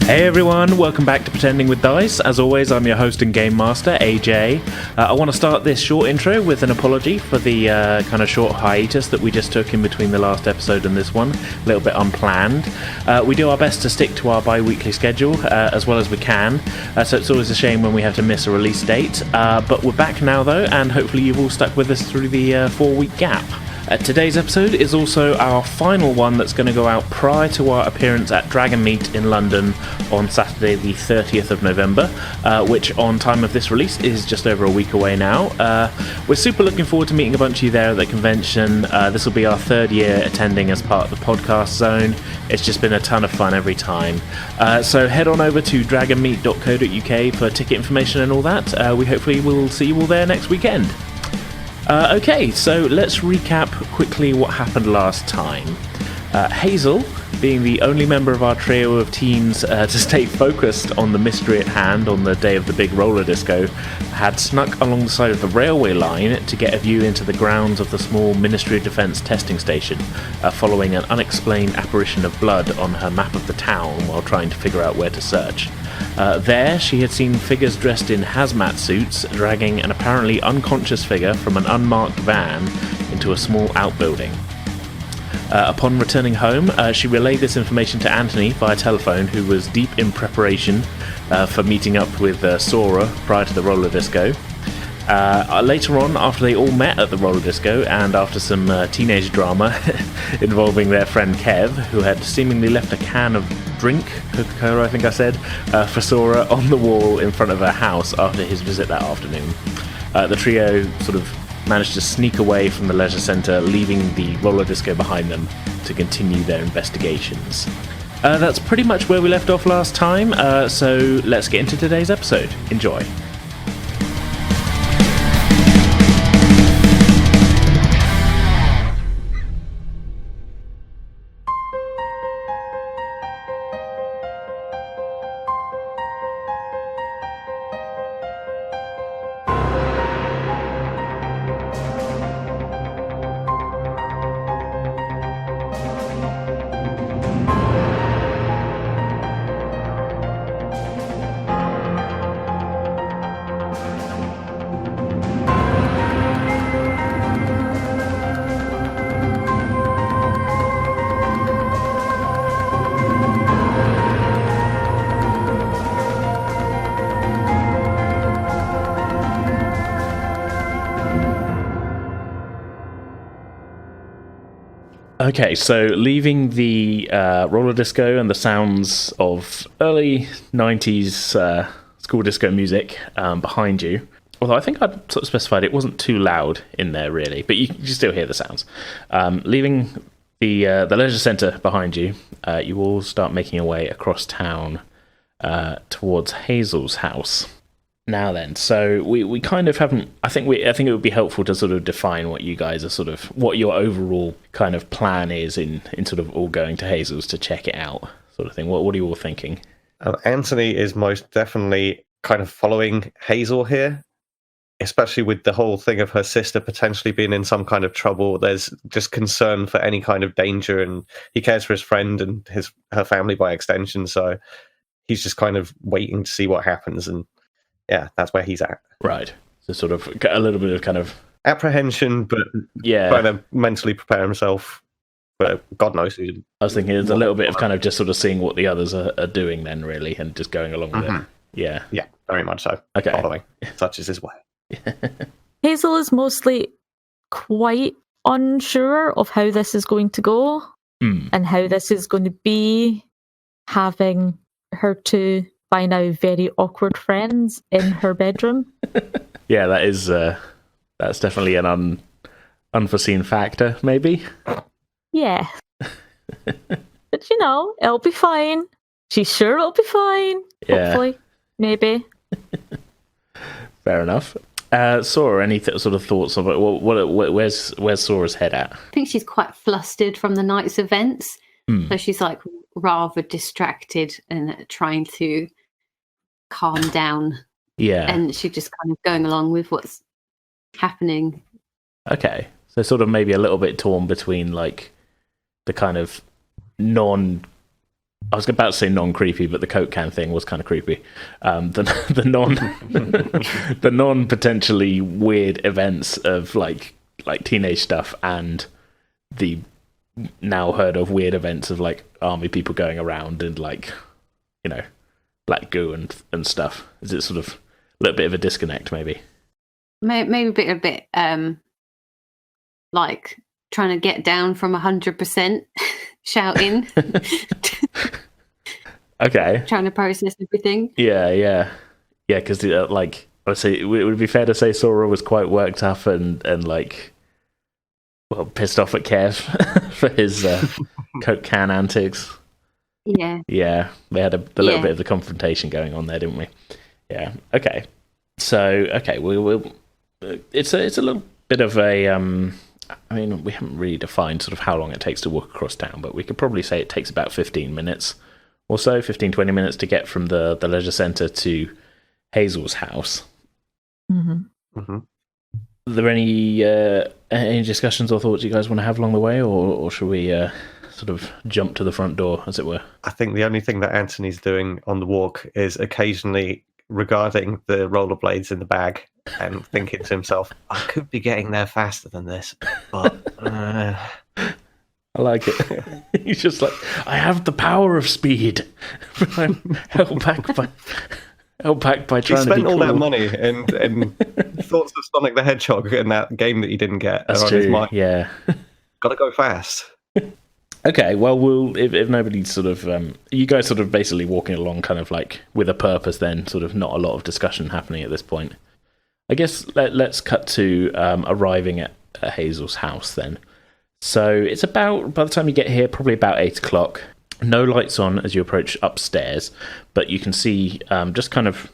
Hey everyone, welcome back to Pretending with Dice. As always, I'm your host and game master, AJ. I want to start this short intro with an apology for the kind of short hiatus that we just took in between the last episode and this one. A little bit unplanned. We do our best to stick to our bi-weekly schedule as well as we can, so it's always a shame when we have to miss a release date. But we're back now though, and hopefully you've all stuck with us through the 4-week gap. Today's episode is also our final one that's going to go out prior to our appearance at Dragon Meet in London on Saturday the 30th of November, which on time of this release is just over a week away now. We're super looking forward to meeting a bunch of you there at the convention. This will be our third year attending as part of the podcast zone. It's just been a ton of fun every time. So head on over to dragonmeet.co.uk for ticket information and all that. We hopefully will see you all there next weekend. Okay, so let's recap quickly what happened last time. Hazel, being the only member of our trio of teens to stay focused on the mystery at hand on the day of the big roller disco, had snuck along the side of the railway line to get a view into the grounds of the small Ministry of Defence testing station, following an unexplained apparition of blood on her map of the town while trying to figure out where to search. There, she had seen figures dressed in hazmat suits dragging an apparently unconscious figure from an unmarked van into a small outbuilding. Upon returning home, she relayed this information to Antony via telephone, who was deep in preparation for meeting up with Sora prior to the roller disco. Later on, after they all met at the roller disco and after some teenage drama involving their friend Kev, who had seemingly left a can of drink, Coca-Cola I think I said, for Sora on the wall in front of her house after his visit that afternoon. The trio sort of managed to sneak away from the leisure centre, leaving the roller disco behind them to continue their investigations. That's pretty much where we left off last time, so let's get into today's episode. Enjoy. Okay, so leaving the roller disco and the sounds of early 90s school disco music behind you, although I think I'd sort of specified it wasn't too loud in there really, but you still hear the sounds. Leaving the leisure centre behind you, you all start making your way across town towards Hazel's house. Now then, so we kind of haven't. I think it would be helpful to sort of define what you guys are sort of what your overall kind of plan is in sort of all going to Hazel's to check it out, sort of thing. What are you all thinking? Anthony is most definitely kind of following Hazel here, especially with the whole thing of her sister potentially being in some kind of trouble. There's just concern for any kind of danger, and he cares for his friend and her family by extension. So he's just kind of waiting to see what happens and. Yeah, that's where he's at. Right. So sort of a little bit of kind of... apprehension, but trying to mentally prepare himself. But God knows who... I was thinking there's a little bit of kind of just sort of seeing what the others are doing then, really, and just going along with it. Yeah. Yeah, very much so. Okay. Following. Such is his way. Hazel is mostly quite unsure of how this is going to go and how this is going to be, having her two... by now very awkward friends in her bedroom. Yeah, that's definitely an unforeseen factor, maybe. Yeah. But it'll be fine. She's sure it'll be fine. Yeah. Hopefully. Maybe. Fair enough. Sora, any sort of thoughts of it? Where's Sora's head at? I think she's quite flustered from the night's events. So she's like rather distracted and trying to calm down. Yeah. And she's just kind of going along with what's happening. Okay. So sort of maybe a little bit torn between like the kind of non I was about to say non-creepy, but the Coke can thing was kind of creepy. The non the non-potentially weird events of like teenage stuff, and the now heard of weird events of like army people going around and like, you know, black goo and stuff. Is it sort of a little bit of a disconnect, maybe? Maybe a bit like trying to get down from 100% shouting. Okay. Trying to process everything. Yeah, because like I would say, would it be fair to say Sora was quite worked up and like, well, pissed off at Kev for his Coke can antics. Yeah. Yeah, we had a little bit of the confrontation going on there, didn't we? Yeah. Okay. So we'll it's a little bit of a I mean, we haven't really defined sort of how long it takes to walk across town, but we could probably say it takes about 15 minutes or so, 15-20 minutes to get from the leisure centre to Hazel's house. Mm-hmm. Mm-hmm. Are there any discussions or thoughts you guys want to have along the way, or should we sort of jump to the front door, as it were? I think the only thing that Antony's doing on the walk is occasionally regarding the rollerblades in the bag and thinking to himself, I could be getting there faster than this, but... I like it. He's just like, I have the power of speed. held back by trying to be spent all that cool. money and thoughts of Sonic the Hedgehog in that game that he didn't get. That's on true. His mind. Yeah. Gotta go fast. Okay, well, if nobody's sort of, you guys sort of basically walking along kind of like with a purpose then, sort of not a lot of discussion happening at this point. I guess let's cut to arriving at Hazel's house then. So it's about, by the time you get here, probably about 8 o'clock. No lights on as you approach upstairs, but you can see just kind of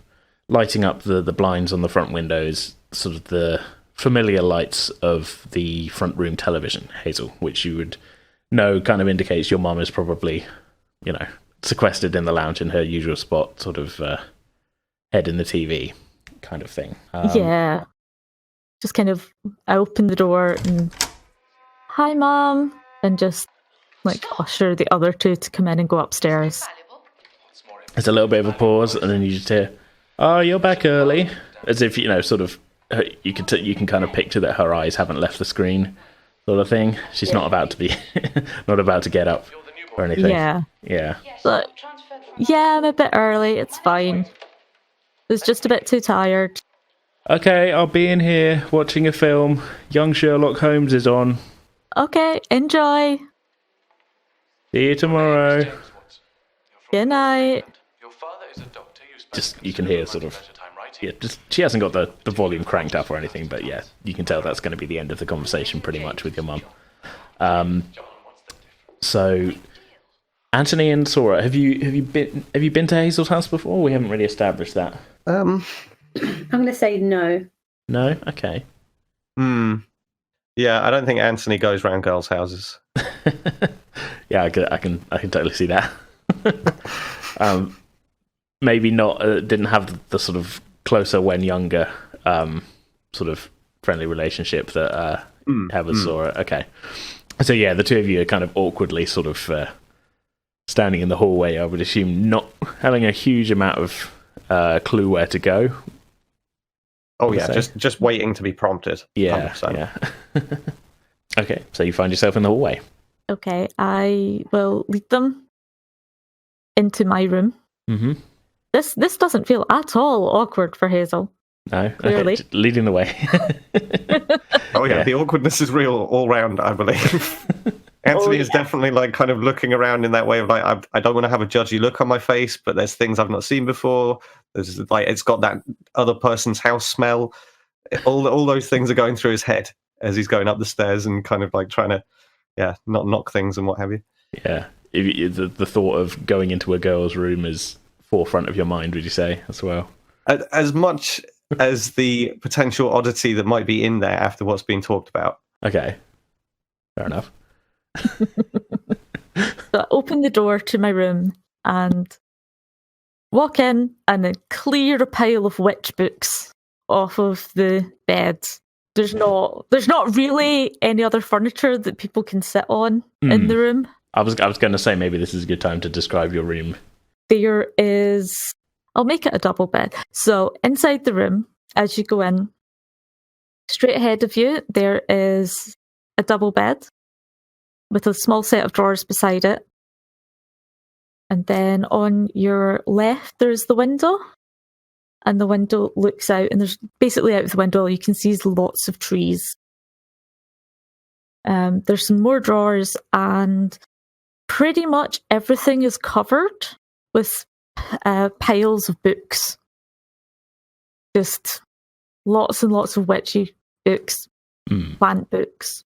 lighting up the blinds on the front windows, sort of the familiar lights of the front room television, Hazel, which you would know kind of indicates your mum is probably, you know, sequestered in the lounge in her usual spot, sort of head in the TV kind of thing. Yeah. Just kind of, I open the door and, hi, Mum, and just like usher the other two to come in and go upstairs. There's a little bit of a pause, and then you just hear, "Oh, you're back early," as if, you know, sort of you can kind of picture that her eyes haven't left the screen, sort of thing. She's not about to be not about to get up or anything. Yeah. But yeah, I'm a bit early. It's fine. I was just a bit too tired. Okay, I'll be in here watching a film. Young Sherlock Holmes is on. Okay, enjoy. See you tomorrow. Good night. Just, you can hear sort of, yeah, just, she hasn't got the volume cranked up or anything, but yeah, you can tell that's going to be the end of the conversation pretty much with your mum. So, Antony and Sora, have you been to Hazel's house before? We haven't really established that. I'm going to say no. No? Okay. Yeah, I don't think Antony goes round girls' houses. Yeah, I can totally see that. Maybe not. Didn't have the sort of closer when younger sort of friendly relationship that have with Sora. Okay, so yeah, the two of you are kind of awkwardly sort of standing in the hallway. I would assume not having a huge amount of clue where to go. Oh yeah, just waiting to be prompted. Yeah, 100%. yeah. Okay, so you find yourself in the hallway. Okay, I will lead them into my room. Mm-hmm. This doesn't feel at all awkward for Hazel. No, Clearly. okay, leading the way. Oh yeah, Yeah. the awkwardness is real all round, I believe. Anthony is definitely like kind of looking around in that way of like, I don't want to have a judgy look on my face, but there's things I've not seen before. There's like, it's got that other person's house smell. All those things are going through his head as he's going up the stairs and kind of like trying to, not knock things and what have you. Yeah, the thought of going into a girl's room is forefront of your mind, would you say, as well? As much as the potential oddity that might be in there after what's been talked about. Okay, fair enough. So I open the door to my room and walk in and then clear a pile of witch books off of the bed. There's not really any other furniture that people can sit on in the room. I was going to say maybe this is a good time to describe your room. There is... I'll make it a double bed. So inside the room, as you go in, straight ahead of you, there is a double bed with a small set of drawers beside it. And then on your left, there's the window. And the window looks out, and there's basically out of the window, all you can see is lots of trees. There's some more drawers, and pretty much everything is covered with piles of books. Just lots and lots of witchy books, plant books.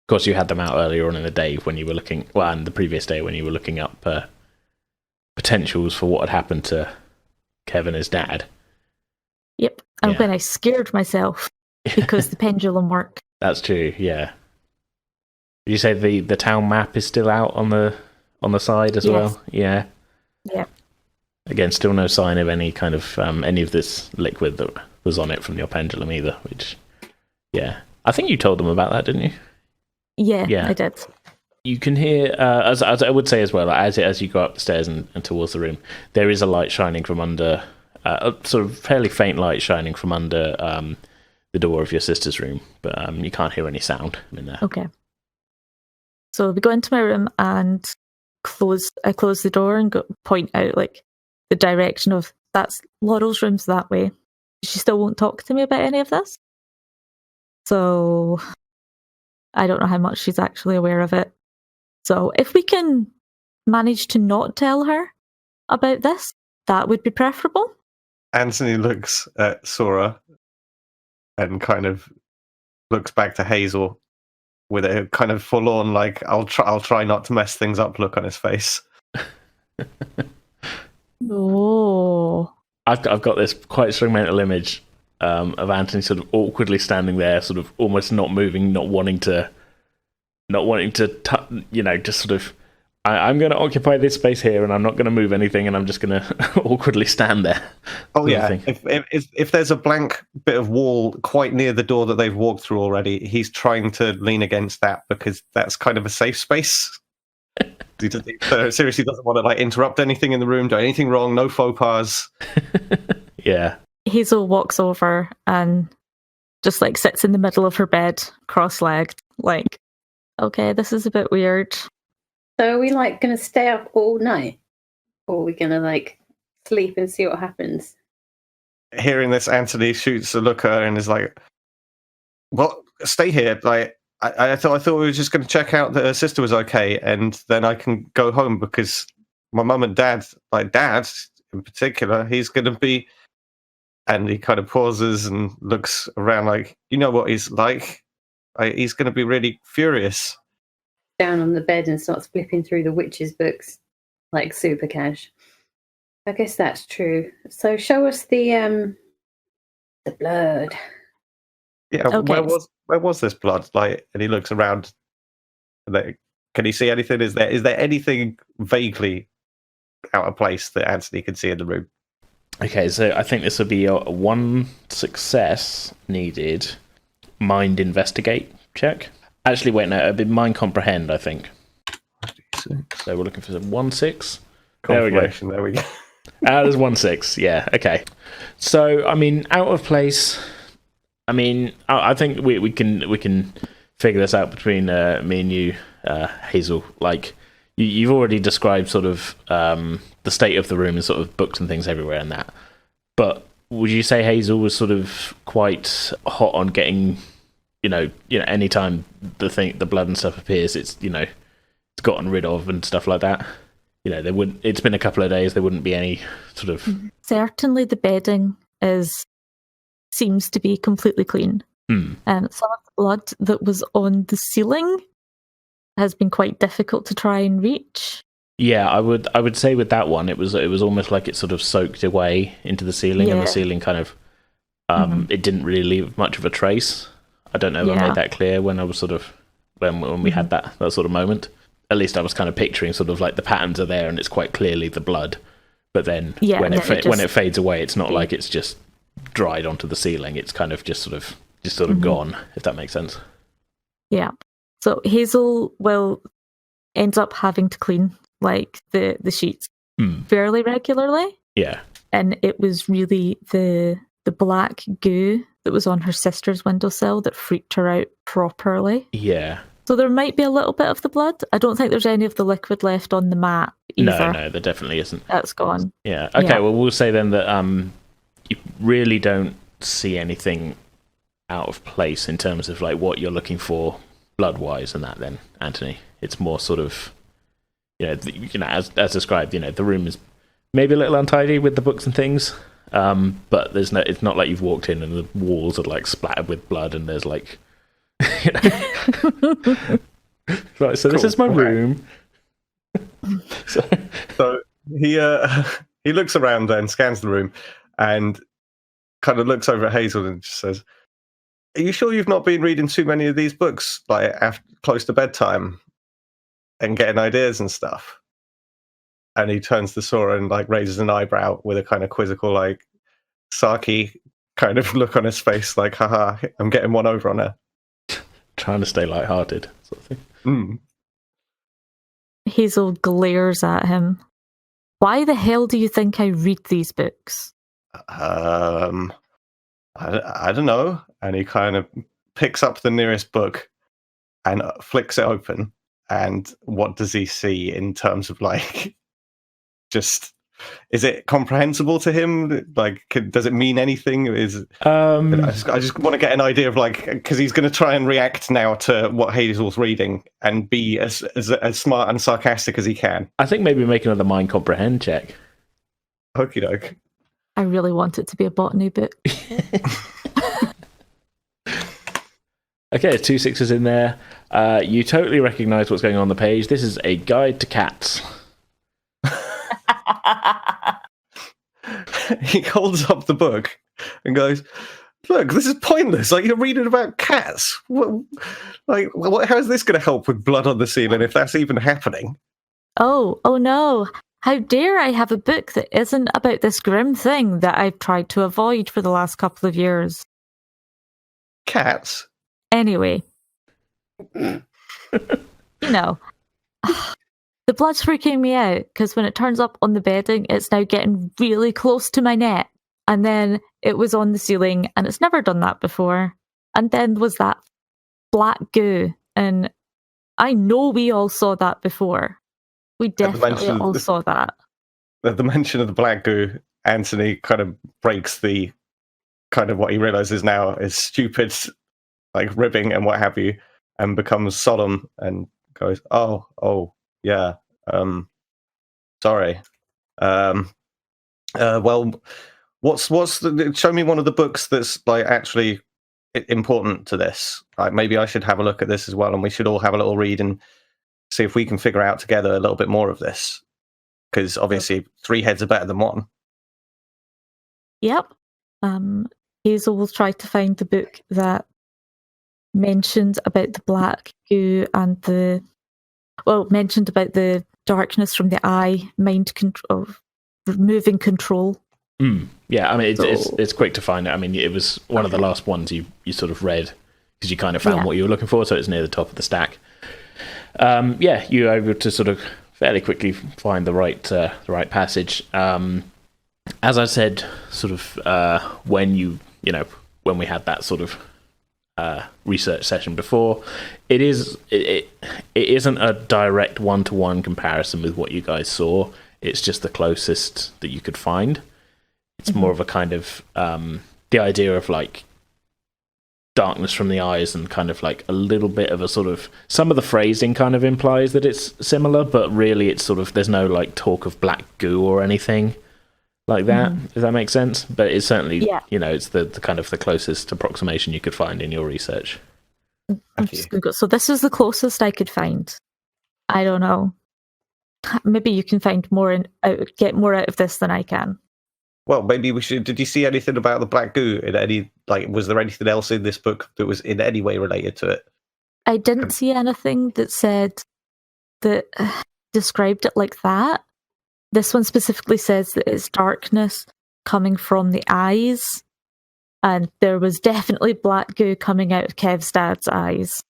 Of course, you had them out earlier on in the day when you were looking, well, and the previous day when you were looking up potentials for what had happened to Kevin, his dad. Yep, and when I scared myself because the pendulum worked. That's true, yeah. Did you say the town map is still out on the side as well? Yeah. Yeah. Again, still no sign of any kind of any of this liquid that was on it from your pendulum either. Which, yeah, I think you told them about that, didn't you? Yeah, I did. You can hear, as I would say as well, as you go up the stairs and towards the room, there is a light shining from under, a sort of fairly faint light shining from under the door of your sister's room, but you can't hear any sound in there. Okay. So we go into my room and I close the door and point out like the direction of that's Laurel's room's that way. She still won't talk to me about any of this. So I don't know how much she's actually aware of it. So if we can manage to not tell her about this, that would be preferable. Antony looks at Sora and kind of looks back to Hazel with a kind of full-on, like, I'll try not to mess things up look on his face. Oh. I've got this quite strong mental image of Antony sort of awkwardly standing there, sort of almost not moving, not wanting to, just sort of, I'm going to occupy this space here, and I'm not going to move anything, and I'm just going to awkwardly stand there. Oh yeah, if there's a blank bit of wall quite near the door that they've walked through already, he's trying to lean against that because that's kind of a safe space. He seriously doesn't want to like interrupt anything in the room, do anything wrong, no faux pas. Yeah. Hazel walks over and just like sits in the middle of her bed, cross-legged, like, okay, this is a bit weird. So are we like going to stay up all night? Or are we going to like sleep and see what happens? Hearing this, Antony shoots a look at her and is like, well, stay here. Like, I thought we were just going to check out that her sister was okay, and then I can go home because my mum and dad, like dad in particular, he's going to be... And he kind of pauses and looks around like, you know what he's like. He's going to be really furious. Down on the bed and starts flipping through the witches' books like super cash. I guess that's true. So show us the blood. Yeah, okay. where was this blood? Like, and he looks around. Like, can he see anything? Is there anything vaguely out of place that Antony can see in the room? Okay, so I think this would be a one success needed mind investigate check. Actually, wait, no, it'd be mind comprehend, I think. So we're looking for 1-6. There we go. There we go. There's 1-6, yeah, okay. So, I mean, out of place. I mean, I think we can figure this out between me and you, Hazel. Like, you've already described sort of the state of the room and sort of books and things everywhere and that. But would you say Hazel was sort of quite hot on getting, anytime the blood and stuff appears, it's gotten rid of and stuff like that? It's been a couple of days. There wouldn't be any sort of. Certainly, the bedding seems to be completely clean. Some of the blood that was on the ceiling has been quite difficult to try and reach. Yeah, I would say with that one, it was almost like it sort of soaked away into the ceiling, and the ceiling kind of it didn't really leave much of a trace. I don't know if I made that clear when I was sort of when we had that sort of moment. At least I was kind of picturing sort of like the patterns are there, and it's quite clearly the blood. But then when it fades away, it's not like it's just dried onto the ceiling. It's kind of just sort of gone, if that makes sense. Yeah. So Hazel will ends up having to clean like the sheets fairly regularly. Yeah. And it was really the black goo that was on her sister's windowsill that freaked her out properly. Yeah. So there might be a little bit of the blood. I don't think there's any of the liquid left on the mat either. No, there definitely isn't. That's gone. Yeah. Okay, Yeah. well, we'll say then that you really don't see anything out of place in terms of like what you're looking for blood-wise and that then, Anthony. It's more sort of, as described, the room is maybe a little untidy with the books and things, but it's not like you've walked in and the walls are like splattered with blood and there's like, Right, so this is my room. So he looks around then, scans the room, and kind of looks over at Hazel and just says, "Are you sure you've not been reading too many of these books, like close to bedtime, and getting ideas and stuff?" And he turns to Sora and like raises an eyebrow with a kind of quizzical, like sarky kind of look on his face, like, "Haha, I'm getting one over on her." Trying to stay lighthearted, sort of thing. Hazel glares at him. Why the hell do you think I read these books? I don't know. And he kind of picks up the nearest book and flicks it open. And what does he see in terms of like, just, is it comprehensible to him? Like, does it mean anything? I just want to get an idea of like, because he's going to try and react now to what Hazel's reading and be as smart and sarcastic as he can. I think maybe make another mind comprehend check. Okie doke. I really want it to be a botany book. Okay, there's 2 6s in there. You totally recognise what's going on the page. This is a guide to cats. He holds up the book and goes, "Look, this is pointless. Like, you're reading about cats. How is this going to help with blood on the ceiling if that's even happening?" Oh no. How dare I have a book that isn't about this grim thing that I've tried to avoid for the last couple of years? Cats? Anyway. The blood's freaking me out because when it turns up on the bedding, it's now getting really close to my neck. And then it was on the ceiling, and it's never done that before. And then was that black goo. And I know we all saw that before. We definitely all saw that. At the mention of the black goo, Antony kind of breaks the kind of what he realizes now is stupid, like ribbing and what have you, and becomes solemn and goes, "Oh, yeah, sorry. Well, show me one of the books that's like actually important to this. Like, maybe I should have a look at this as well, and we should all have a little read and see if we can figure out together a little bit more of this. Because obviously 3 heads are better than 1. Yep. Hazel will try to find the book that mentioned about the black goo and mentioned about the darkness from the eye, mind control, removing control. Yeah, I mean, it's quick to find it. I mean, it was one of the last ones you sort of read because you kind of found what you were looking for, so it's near the top of the stack. You were able to sort of fairly quickly find the right passage. As I said, sort of when we had that sort of research session before, it isn't a direct one-to-one comparison with what you guys saw. It's just the closest that you could find. It's more of a kind of the idea of like darkness from the eyes and kind of like a little bit of a sort of, some of the phrasing kind of implies that it's similar, but really it's sort of, there's no like talk of black goo or anything like that, if that makes sense. But it's certainly, it's the kind of the closest approximation you could find in your research. I'm just gonna go. So this is the closest I could find. I don't know. Maybe you can find more and get more out of this than I can. Well, maybe we should. Did you see anything about the black goo in any? Like, was there anything else in this book that was in any way related to it? I didn't see anything that said that described it like that. This one specifically says that it's darkness coming from the eyes, and there was definitely black goo coming out of Kev's dad's eyes.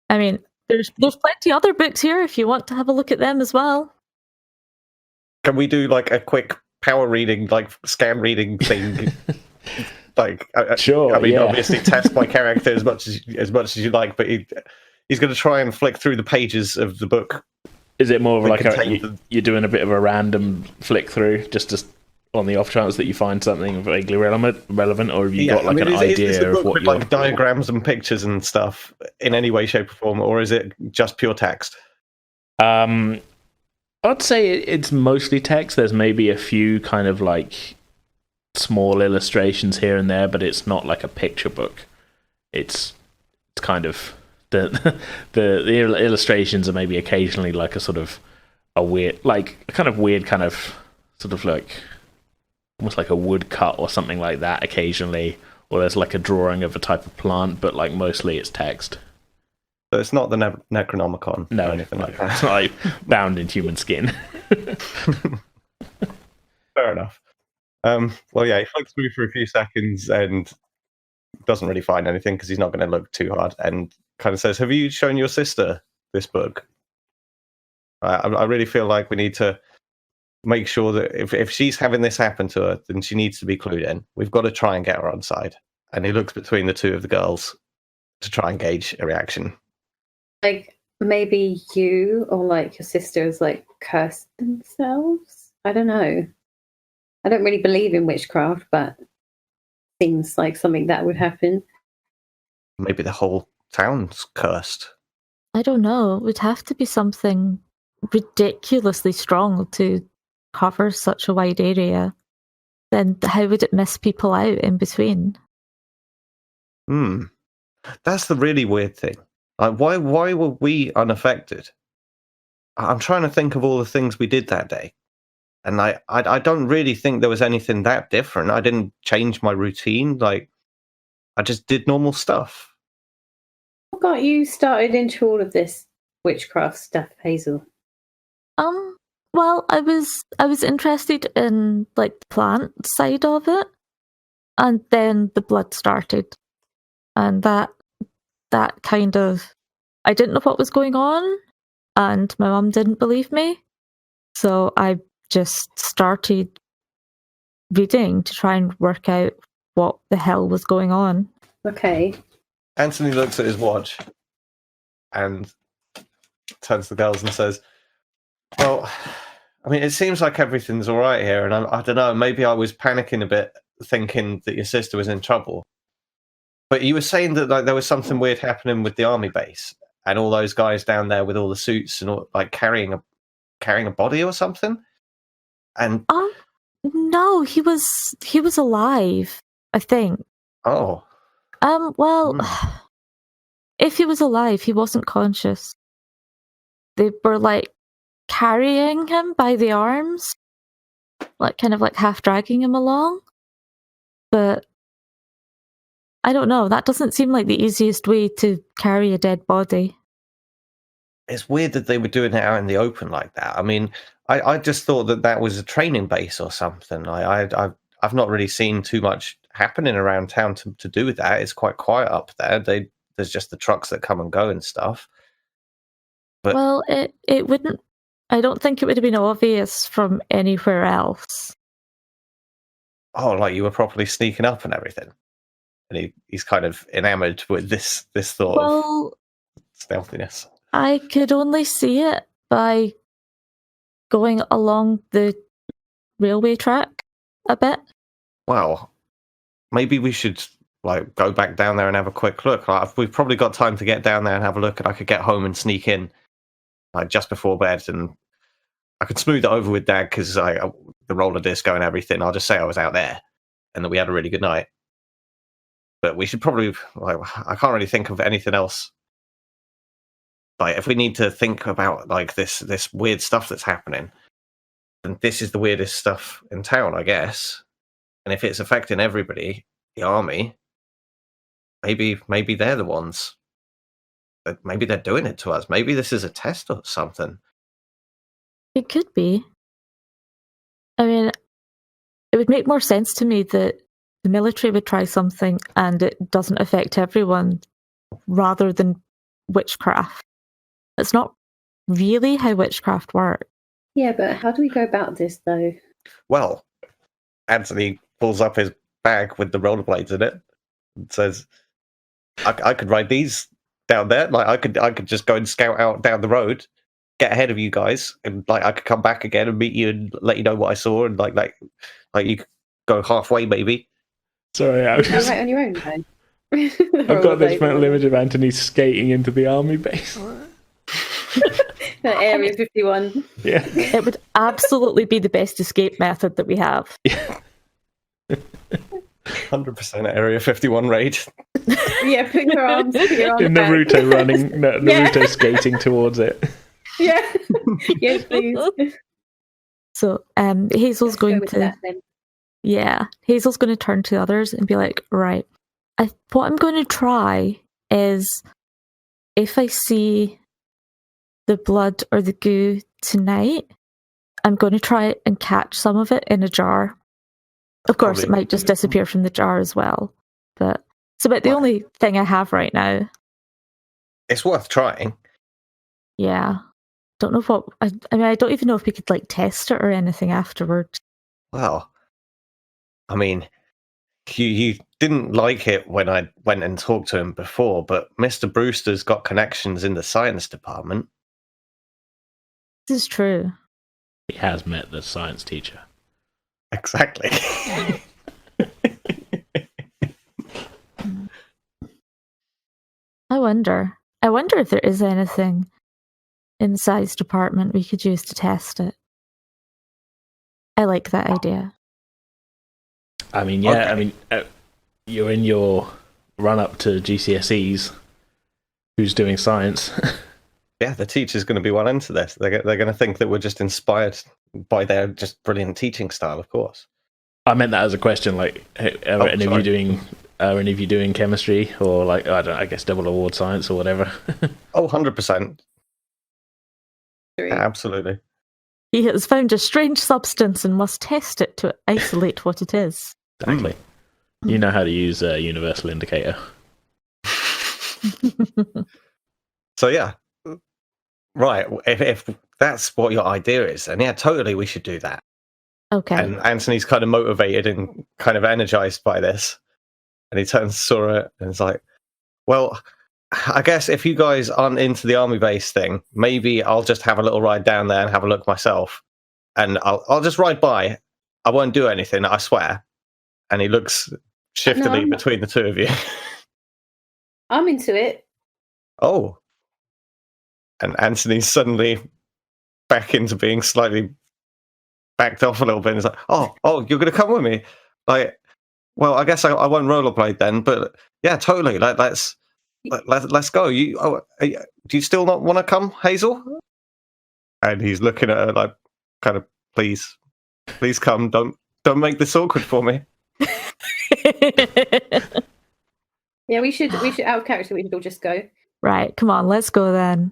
I mean, There's plenty other books here if you want to have a look at them as well. Can we do like a quick power reading, like scan reading thing? Sure. I mean, yeah. obviously, test my character as much as you like, but he's going to try and flick through the pages of the book. Is it more of like you're doing a bit of a random flick through, just on the off chance that you find something vaguely relevant, or have you got like an idea of what with, like diagrams and pictures and stuff in any way, shape, or form, or is it just pure text? I'd say it's mostly text. There's maybe a few kind of like small illustrations here and there, but it's not like a picture book. It's kind of the illustrations are maybe occasionally like a sort of a weird, like a kind of weird kind of sort of like almost like a woodcut or something like that occasionally, or there's like a drawing of a type of plant, but like mostly it's text. So it's not the Necronomicon or anything like that. It's not like bound in human skin. Fair enough. Well, yeah, he flicks through for a few seconds and doesn't really find anything because he's not going to look too hard, and kind of says, "Have you shown your sister this book?" I really feel like we need to make sure that if she's having this happen to her, then she needs to be clued in. We've got to try and get her on side. And he looks between the two of the girls to try and gauge a reaction. Like, maybe you or like your sisters like cursed themselves? I don't know. I don't really believe in witchcraft, but seems like something that would happen. Maybe the whole town's cursed. I don't know. It would have to be something ridiculously strong to cover such a wide area. Then how would it miss people out in between? That's the really weird thing. Like, why were we unaffected? I'm trying to think of all the things we did that day. And I don't really think there was anything that different. I didn't change my routine. Like, I just did normal stuff. What got you started into all of this witchcraft stuff, Hazel? Well, I was interested in like the plant side of it, and then the blood started, and that kind of, I didn't know what was going on, and my mum didn't believe me, so I just started reading to try and work out what the hell was going on. Okay. Antony looks at his watch and turns to the girls and says, "Well, I mean, it seems like everything's all right here, and I don't know, maybe I was panicking a bit thinking that your sister was in trouble. But you were saying that like there was something weird happening with the army base and all those guys down there with all the suits and all, like carrying a body or something." And no, he was alive, I think. oh. Well, if he was alive, he wasn't conscious. They were like carrying him by the arms, like kind of like half dragging him along. But I don't know, that doesn't seem like the easiest way to carry a dead body. It's weird that they were doing it out in the open like that. I mean, I just thought that was a training base or something. I've not really seen too much happening around town to do with that. It's quite quiet up there. There's just the trucks that come and go and stuff. But well, it wouldn't. I don't think it would have been obvious from anywhere else. Oh, like you were properly sneaking up and everything. And he's kind of enamored with this thought of stealthiness. I could only see it by going along the railway track a bit. Well, maybe we should like go back down there and have a quick look. Like, we've probably got time to get down there and have a look, and I could get home and sneak in like just before bed, and I could smooth it over with Dad because the roller disco and everything. I'll just say I was out there and that we had a really good night. But we should probably, like, I can't really think of anything else. Like, if we need to think about like this weird stuff that's happening, then this is the weirdest stuff in town, I guess. And if it's affecting everybody, the army, maybe they're the ones. But maybe they're doing it to us. Maybe this is a test or something. It could be. I mean, it would make more sense to me that the military would try something and it doesn't affect everyone, rather than witchcraft. It's not really how witchcraft works. Yeah, but how do we go about this, though? Well, Anthony pulls up his bag with the rollerblades in it and says, I could ride these down there. Like I could just go and scout out down the road, get ahead of you guys, and like I could come back again and meet you and let you know what I saw, and like you could go halfway maybe. Sorry, I was You're right on your own, though. I've got this mental image of Anthony skating into the army base. Area 51. Yeah. It would absolutely be the best escape method that we have. Yeah. 100% Area 51 raid. Yeah, put your arms on Naruto running, Naruto skating towards it. Yeah. Yes, please. So Hazel's going to... That, then. Yeah, Hazel's going to turn to others and be like, right, what I'm going to try is if I see the blood or the goo tonight, I'm going to try and catch some of it in a jar. Of course, it might just disappear from the jar as well. But it's about the only thing I have right now. It's worth trying. Yeah. Don't know what... I mean, I don't even know if we could, like, test it or anything afterwards. Well, I mean, you didn't like it when I went and talked to him before, but Mr. Brewster's got connections in the science department. This is true. He has met the science teacher. Exactly. I wonder if there is anything in the science department we could use to test it. I like that idea. I mean, yeah, okay. I mean, you're in your run-up to GCSEs. Who's doing science? Yeah, the teacher's going to be well into this. They're going to think that we're just inspired by their just brilliant teaching style, of course. I meant that as a question. Like, are any of you doing chemistry or like I guess double award science or whatever? 100%. Absolutely. He has found a strange substance and must test it to isolate what it is. Exactly. You know how to use a universal indicator. So yeah, right. If that's what your idea is, then yeah, totally, we should do that. Okay. And Anthony's kind of motivated and kind of energized by this, and he turns to Sora and is like, "Well, I guess if you guys aren't into the army base thing, maybe I'll just have a little ride down there and have a look myself, and I'll just ride by. I won't do anything, I swear." And he looks shiftily between the two of you. I'm into it. Oh. And Anthony's suddenly back into being slightly backed off a little bit. And he's like, oh, you're going to come with me? Like, well, I guess I won't rollerblade then, but yeah, totally. Let's go. Do you still not want to come, Hazel? And he's looking at her like, kind of, please come. Don't make this awkward for me. Yeah, we should out of character. We should all just go. Right, come on, let's go then.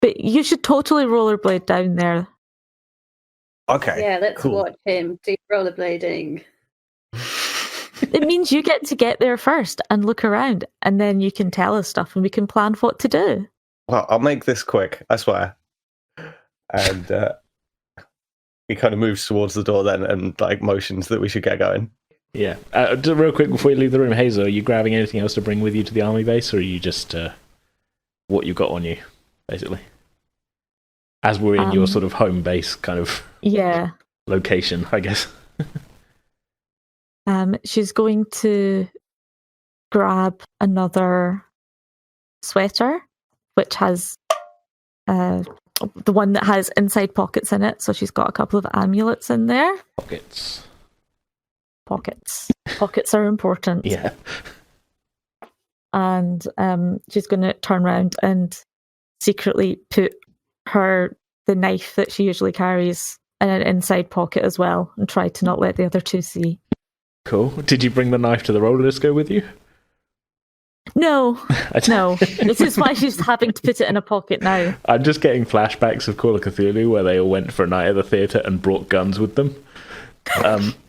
But you should totally rollerblade down there. Okay. Yeah, let's watch him do rollerblading. It means you get there first and look around, and then you can tell us stuff, and we can plan what to do. Well, I'll make this quick, I swear. And he kind of moves towards the door then, and like motions that we should get going. Yeah. Just real quick before you leave the room, Hazel, are you grabbing anything else to bring with you to the army base, or are you just what you've got on you, basically? As we're in your sort of home base kind of location, I guess. She's going to grab another sweater, which has the one that has inside pockets in it. So she's got a couple of amulets in there. Pockets are important. Yeah. And she's going to turn around and secretly put the knife that she usually carries in an inside pocket as well, and try to not let the other two see. Cool. Did you bring the knife to the roller disco with you? No. This is why she's having to put it in a pocket now. I'm just getting flashbacks of Call of Cthulhu where they all went for a night at the theatre and brought guns with them.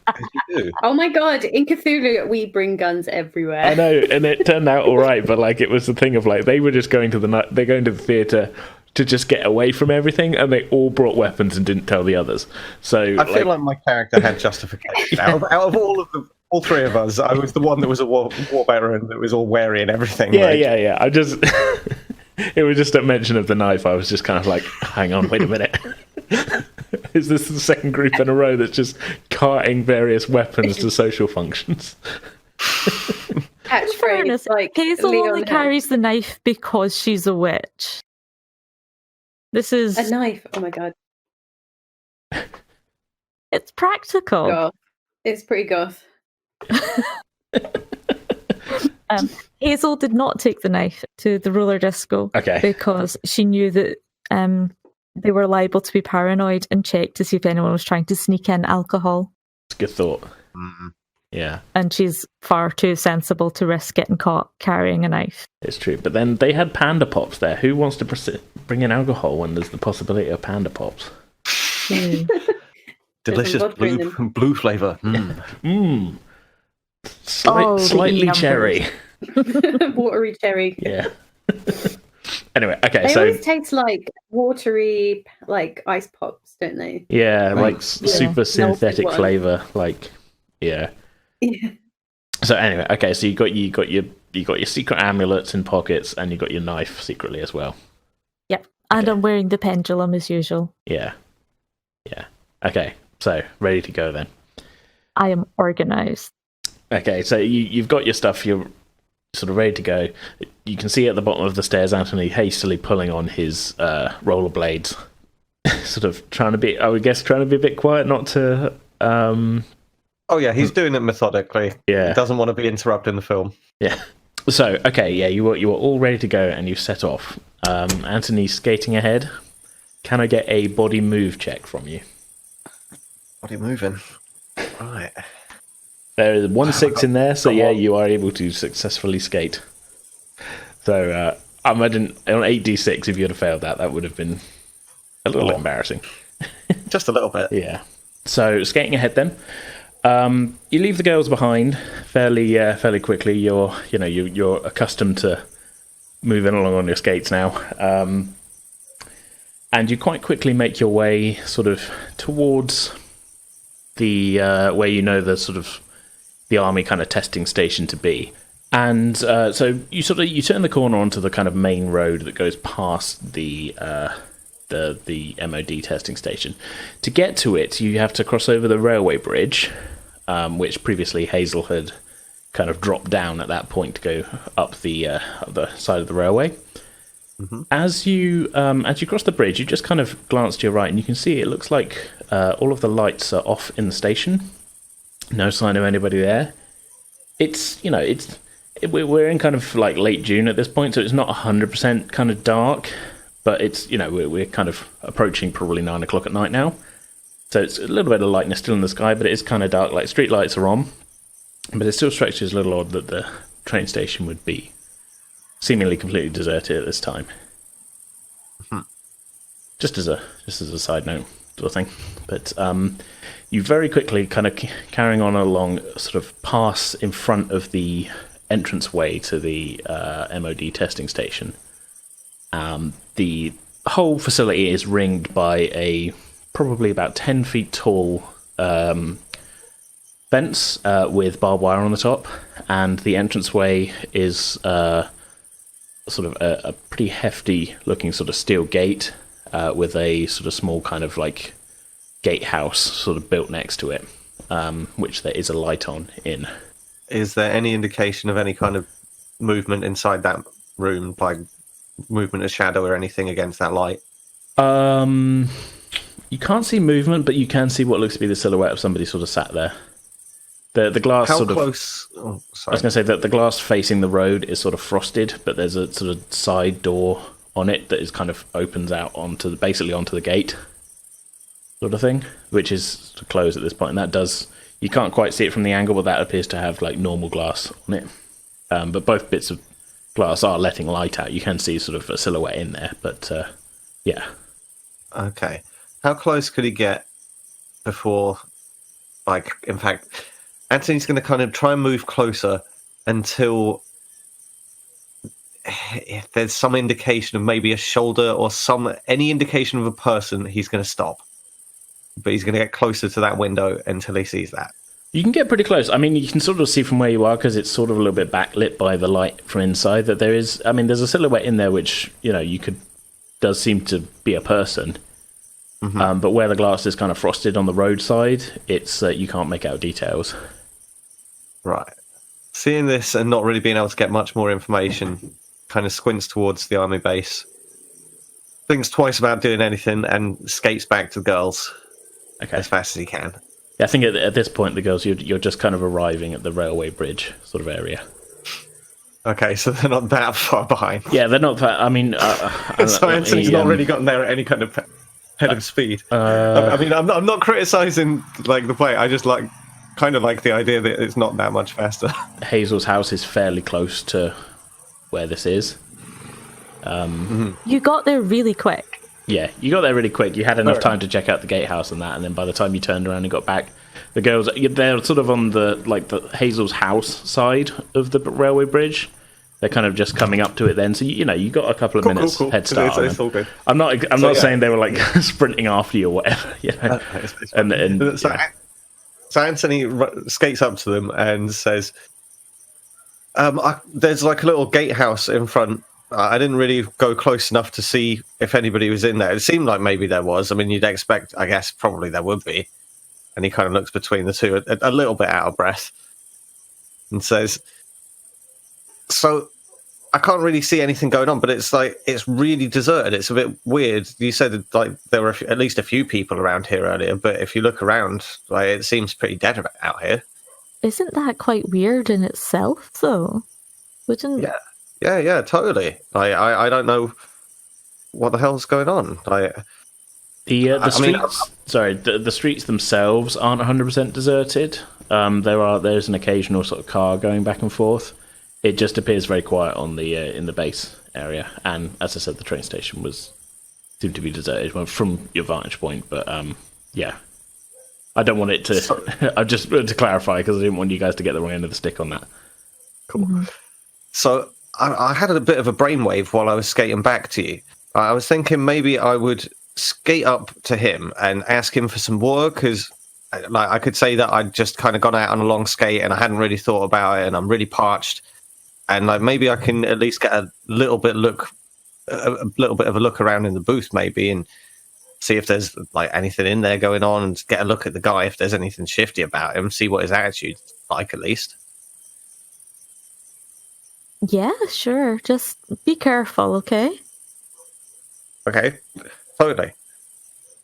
You do. Oh my god, in Cthulhu, we bring guns everywhere. I know, and it turned out all right, but like it was the thing of like they were just going to they're going to the theatre to just get away from everything, and they all brought weapons and didn't tell the others. So I feel like my character had justification. Out of all three of us, I was the one that was a war veteran that was all wary and everything. Yeah. I just it was just a mention of the knife. I was just kind of like, hang on, wait a minute. Is this the second group in a row that's just carting various weapons to social functions? Catchphrase, like Hazel Leon only had. carries the knife because she's a witch. This is A knife. Oh my god. it's practical. Goth. It's pretty goth. Hazel did not take the knife to the roller disco because she knew that they were liable to be paranoid and check to see if anyone was trying to sneak in alcohol. It's a good thought. Mm. Yeah. And she's far too sensible to risk getting caught carrying a knife. It's true. But then they had Panda Pops there. Who wants to bring in alcohol when there's the possibility of Panda Pops? Delicious blue flavour. Slightly cherry. Watery cherry. Yeah. Anyway, okay, They so always taste like watery, like ice pops, don't they? yeah, like super synthetic one. flavour, like yeah. Yeah. So anyway, okay, so you got your secret amulets in pockets, and you got your knife secretly as well. Yep, and I'm wearing the pendulum as usual. Yeah. Okay, so ready to go then. I am organised. Okay, so you've got your stuff. You're sort of ready to go. You can see at the bottom of the stairs Anthony hastily pulling on his rollerblades, sort of trying to be a bit quiet, not to. Oh yeah, he's doing it methodically. Yeah, he doesn't want to be interrupting the film. Yeah. So okay, yeah, you were all ready to go, and you set off. Anthony's skating ahead. Can I get a body move check from you? Body moving. Right. There is 1/6 in there, so yeah, you are able to successfully skate. So I imagine on 8d6, if you had failed that would have been a little embarrassing. Just a little bit. Yeah. So skating ahead then. You leave the girls behind fairly quickly. You're accustomed to moving along on your skates now, and you quite quickly make your way sort of towards the where you know the sort of the army kind of testing station to be. And so you turn the corner onto the kind of main road that goes past the MOD testing station. To get to it, you have to cross over the railway bridge, which previously Hazel had kind of dropped down at that point to go up the side of the railway. Mm-hmm. As you cross the bridge, you just kind of glance to your right, and you can see it looks like all of the lights are off in the station. No sign of anybody there. We're in kind of like late June at this point, so it's not 100% kind of dark, but it's we're kind of approaching probably 9 o'clock at night now, so it's a little bit of lightness still in the sky, but it is kind of dark. Like street lights are on, but it still strikes you as a little odd that the train station would be seemingly completely deserted at this time. Mm-hmm. Just as a side note sort of thing, but you very quickly kind of carrying on along, sort of pass in front of the entranceway to the MOD testing station. The whole facility is ringed by a probably about 10 feet tall fence with barbed wire on the top, and the entranceway is sort of a pretty hefty looking sort of steel gate with a sort of small kind of like gatehouse sort of built next to it, which there is a light on in. Is there any indication of any kind of movement inside that room, like movement of shadow or anything against that light? You can't see movement, but you can see what looks to be the silhouette of somebody sort of sat there. The glass How sort close? of... Oh, sorry. I was going to say that the glass facing the road is sort of frosted, but there's a sort of side door on it that is kind of opens out basically onto the gate, sort of thing, which is closed at this point, and that does... You can't quite see it from the angle, but that appears to have like normal glass on it. But both bits of glass are letting light out. You can see sort of a silhouette in there, but yeah. Okay. How close could he get before like, in fact, Antony's going to kind of try and move closer until if there's some indication of maybe a shoulder or any indication of a person, he's going to stop. But he's going to get closer to that window until he sees that. You can get pretty close. I mean, you can sort of see from where you are, because it's sort of a little bit backlit by the light from inside, that there's a silhouette in there which, does seem to be a person. Mm-hmm. But where the glass is kind of frosted on the roadside, it's you can't make out details. Right. Seeing this and not really being able to get much more information, kind of squints towards the army base, thinks twice about doing anything, and skates back to the girls as fast as he can. Yeah, I think at this point, the girls, you're just kind of arriving at the railway bridge sort of area. Okay, so they're not that far behind. Yeah, they're not that. I mean, so Anthony's not really gotten there at any kind of head of speed. I mean, I'm not criticizing like the play. I just kind of like the idea that it's not that much faster. Hazel's house is fairly close to where this is. You got there really quick. Yeah, you got there really quick. You had enough time to check out the gatehouse and that, and then by the time you turned around and got back, the girls, they're sort of on the Hazel's house side of the railway bridge. They're kind of just coming up to it then, so you got a couple of minutes head start. It's all good. I'm not saying they were like sprinting after you or whatever. So Antony skates up to them and says, "There's like a little gatehouse in front. I didn't really go close enough to see if anybody was in there. It seemed like maybe there was. I mean, you'd expect, I guess, probably there would be." And he kind of looks between the two, a little bit out of breath, and says, "So I can't really see anything going on, but it's really deserted. It's a bit weird. You said like there were at least a few people around here earlier, but if you look around, like it seems pretty dead out here." Isn't that quite weird in itself, though? Wouldn't? Yeah, totally. I don't know what the hell's going on. The streets themselves aren't 100% deserted. There's an occasional sort of car going back and forth. It just appears very quiet on the in the base area, and as I said, the train station seemed to be deserted from your vantage point. But yeah, I don't want it to. I just to clarify because I didn't want you guys to get the wrong end of the stick on that. Cool. Mm-hmm. So I had a bit of a brainwave while I was skating back to you. I was thinking maybe I would skate up to him and ask him for some water, because I could say that I'd just kind of gone out on a long skate and I hadn't really thought about it and I'm really parched, and maybe I can at least get a little bit of a look around in the booth maybe and see if there's like anything in there going on, and get a look at the guy if there's anything shifty about him, see what his attitude's like at least. Yeah, sure. Just be careful, okay? Okay, totally.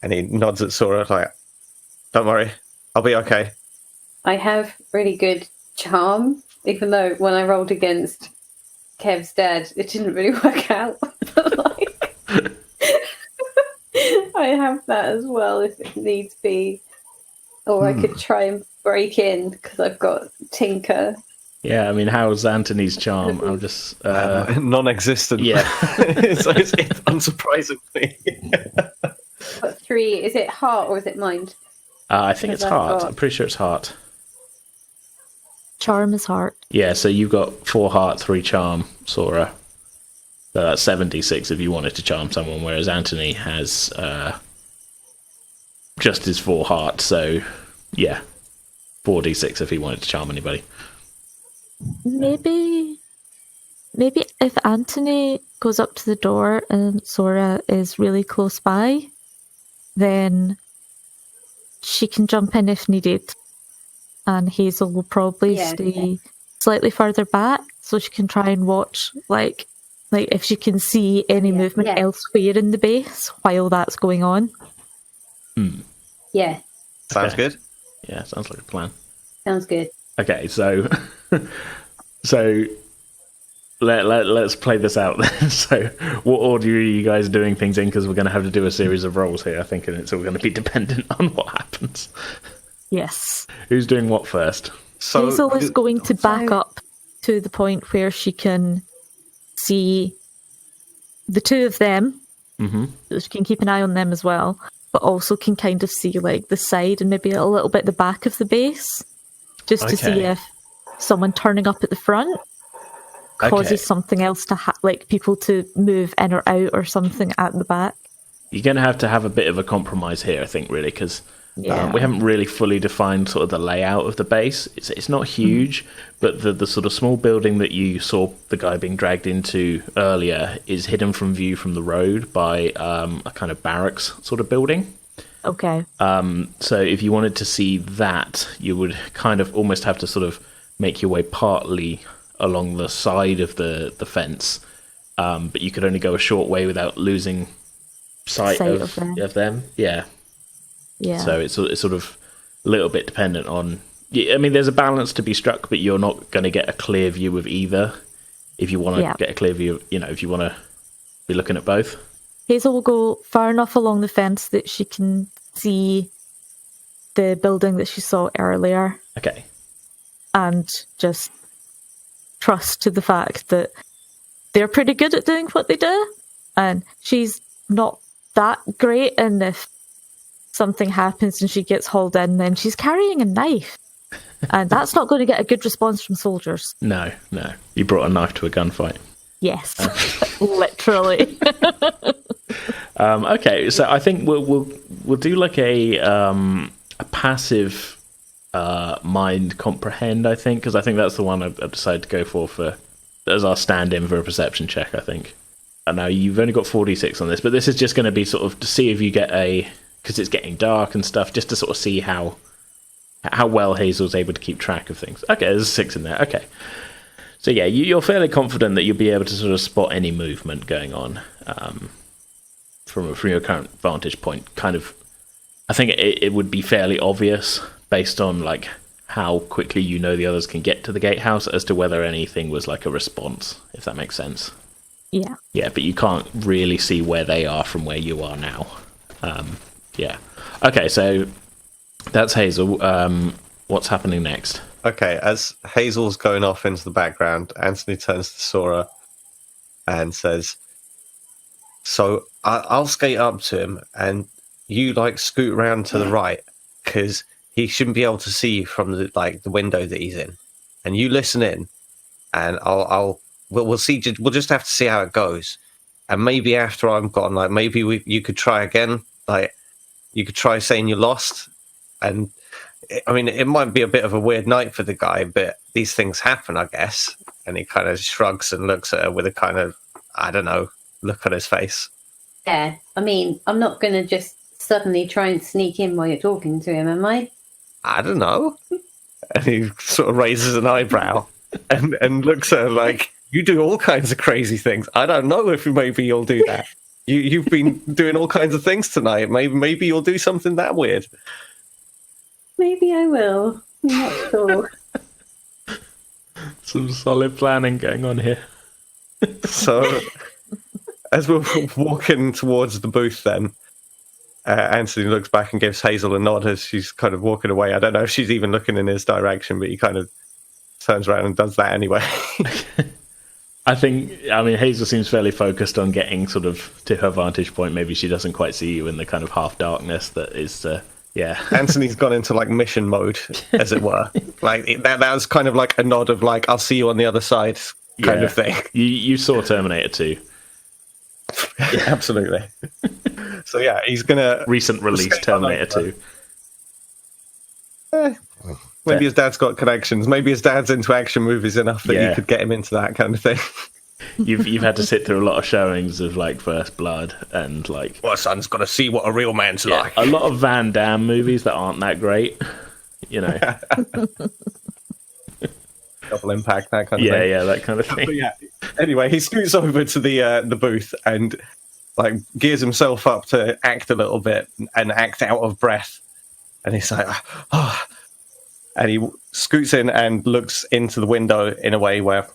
And he nods at Sora like, "Don't worry, I'll be okay." I have really good charm, even though when I rolled against Kev's dad, it didn't really work out. But I have that as well if it needs be. Or I could try and break in because I've got Tinker. Yeah, I mean, how's Antony's charm? I'm just... non-existent. Yeah. it's unsurprisingly. Got 3. Is it heart or is it mind? I think it's heart. I'm pretty sure it's heart. Charm is heart. Yeah, so you've got 4 heart, 3 charm, Sora. So that's 76 if you wanted to charm someone, whereas Antony has just his 4 heart, so yeah, 4d6 if he wanted to charm anybody. Maybe if Antony goes up to the door and Sora is really close by, then she can jump in if needed. And Hazel will probably stay slightly further back so she can try and watch, like if she can see any movement elsewhere in the base while that's going on. Yeah. Sounds good. Yeah, sounds like a plan. Sounds good. Okay, so let's play this out then. So what order are you guys doing things in? Because we're going to have to do a series of rolls here, I think, and it's all going to be dependent on what happens. Yes. Who's doing what first? So Hazel is going to back up to the point where she can see the 2 of them. Mm-hmm. So she can keep an eye on them as well. but also can kind of see like the side and maybe a little bit the back of the base, just to see if someone turning up at the front causes something else to like people to move in or out or something at the back. You're going to have a bit of a compromise here, I think, really, because we haven't really fully defined sort of the layout of the base. It's not huge, but the sort of small building that you saw the guy being dragged into earlier is hidden from view from the road by a kind of barracks sort of building. Okay. So if you wanted to see that, you would kind of almost have to sort of make your way partly along the side of the fence, but you could only go a short way without losing sight of them. Yeah. So it's sort of a little bit dependent on... I mean, there's a balance to be struck, but you're not going to get a clear view of either. If you want to get a clear view, if you want to be looking at both. Hazel will go far enough along the fence that she can see the building that she saw earlier. Okay. And just trust to the fact that they're pretty good at doing what they do, and she's not that great, and if something happens and she gets hauled in, then she's carrying a knife, and that's not going to get a good response from soldiers. No. You brought a knife to a gunfight. Yes, literally. Okay, so I think we'll do like a passive mind comprehend, I think, because I think that's the one I've decided to go for as our stand-in for a perception check, I think. I know you've only got 46 on this, but this is just going to be sort of to see if you get because it's getting dark and stuff, just to sort of see how well Hazel's able to keep track of things. Okay, there's a 6 in there. Okay. So yeah, you're fairly confident that you'll be able to sort of spot any movement going on from your current vantage point. Kind of, I think it would be fairly obvious based on like how quickly the others can get to the gatehouse as to whether anything was like a response, if that makes sense. Yeah. Yeah, but you can't really see where they are from where you are now. Yeah. Okay, so that's Hazel. What's happening next? Okay, as Hazel's going off into the background, Antony turns to Sora and says, "So I'll skate up to him, and you like scoot round to the right, because he shouldn't be able to see you from the window that he's in. And you listen in, and we'll see. We'll just have to see how it goes. And maybe after I'm gone, like maybe you could try again. Like you could try saying you lost. And I mean, it might be a bit of a weird night for the guy, but these things happen, I guess." And he kind of shrugs and looks at her with a kind of, I don't know, look on his face. Yeah, I mean, I'm not going to just suddenly try and sneak in while you're talking to him, am I? I don't know. And he sort of raises an eyebrow and looks at her like, "You do all kinds of crazy things. I don't know if maybe you'll do that. You've been doing all kinds of things tonight. Maybe you'll do something that weird." Maybe I will. I'm not sure. Some solid planning going on here. So, as we're walking towards the booth then, Antony looks back and gives Hazel a nod as she's kind of walking away. I don't know if she's even looking in his direction, but he kind of turns around and does that anyway. I mean, Hazel seems fairly focused on getting sort of to her vantage point. Maybe she doesn't quite see you in the kind of half darkness that is, yeah. Antony's gone into like mission mode, as it were. Like that was kind of like a nod of like, "I'll see you on the other side," kind of thing. You saw Terminator 2. Yeah, absolutely. So yeah, he's gonna recent release Terminator 2. Maybe his dad's got connections. Maybe his dad's into action movies enough that you could get him into that kind of thing. You've had to sit through a lot of showings of like First Blood and like, "Well, son's got to see what a real man's like." A lot of Van Damme movies that aren't that great, Double Impact, that kind of thing. Yeah, that kind of thing. But yeah. Anyway, he scoots over to the booth and like gears himself up to act a little bit and act out of breath. And he's like, "Oh," and he scoots in and looks into the window in a way where,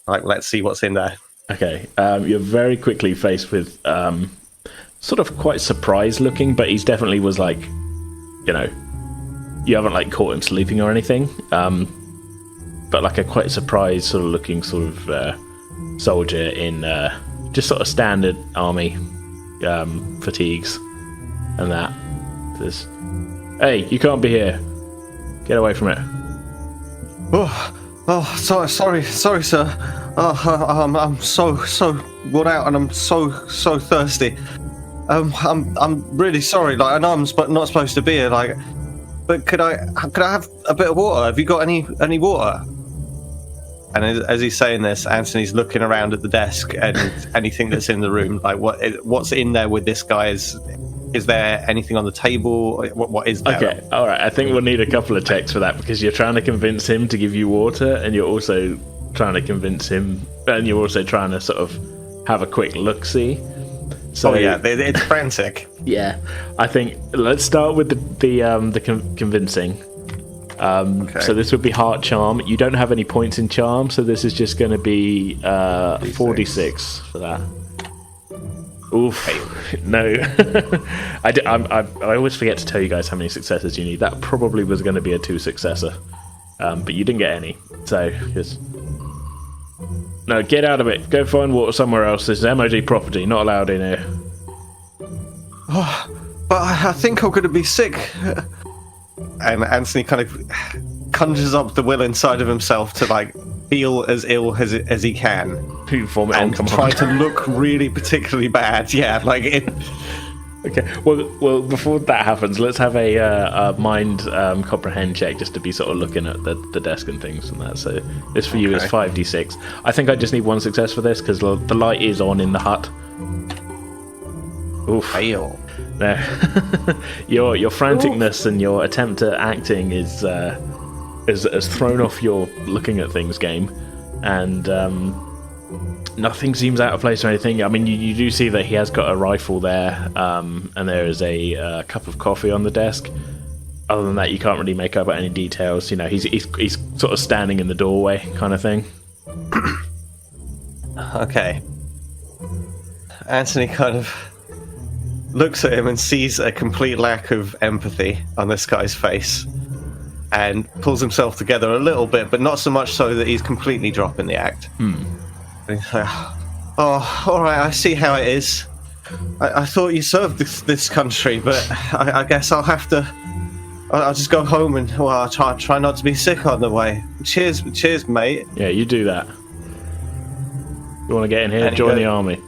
like, let's see what's in there. Okay, you're very quickly faced with sort of quite surprised looking, but he's definitely was like, you haven't like caught him sleeping or anything, but like a quite surprised sort of looking sort of soldier in just sort of standard army fatigues, and that. Says, "Hey, you can't be here. Get away from it." Sorry, sir. I'm so worn out, and I'm so thirsty. I'm really sorry. Like, I know I'm not supposed to be here. Like, but could I have a bit of water? Have you got any water? And as he's saying this, Antony's looking around at the desk and anything that's in the room. Like, what's in there with this guy? Is there anything on the table? What is there? Okay, all right. I think we'll need a couple of checks for that, because you're trying to convince him to give you water, and you're also trying to convince him, and you're also trying to sort of have a quick look-see. So, it's frantic. Yeah, I think let's start with the convincing. Okay. So this would be heart charm. You don't have any points in charm, so this is just going to be 4d6 for that. Oof. No. I always forget to tell you guys how many successes you need. That probably was going to be a 2 successor. But you didn't get any. So, just... No, get out of it. Go find water somewhere else. This is MOD property, not allowed in here. Oh, but I think I'm going to be sick. And Antony kind of conjures up the will inside of himself to, like, feel as ill as he can. And try to look really particularly bad. Yeah, like it... Okay, well, before that happens, let's have a mind comprehend check, just to be sort of looking at the desk and things and that. So this for you is 5d6. I think I just need 1 success for this, because the light is on in the hut. Oof. Fail. No. your franticness and your attempt at acting has thrown off your looking at things game, and nothing seems out of place or anything. I mean, you do see that he has got a rifle there, and there is a cup of coffee on the desk. Other than that, you can't really make out any details. You know, he's sort of standing in the doorway, kind of thing. Okay. Antony kind of looks at him and sees a complete lack of empathy on this guy's face, and pulls himself together a little bit, but not so much so that he's completely dropping the act. And he's like, "Oh, all right, I see how it is. I thought you served this country, but I guess I'll have to. I'll just go home and I'll try not to be sick on the way. Cheers, mate." Yeah, you do that. You want to get in here? Join the army.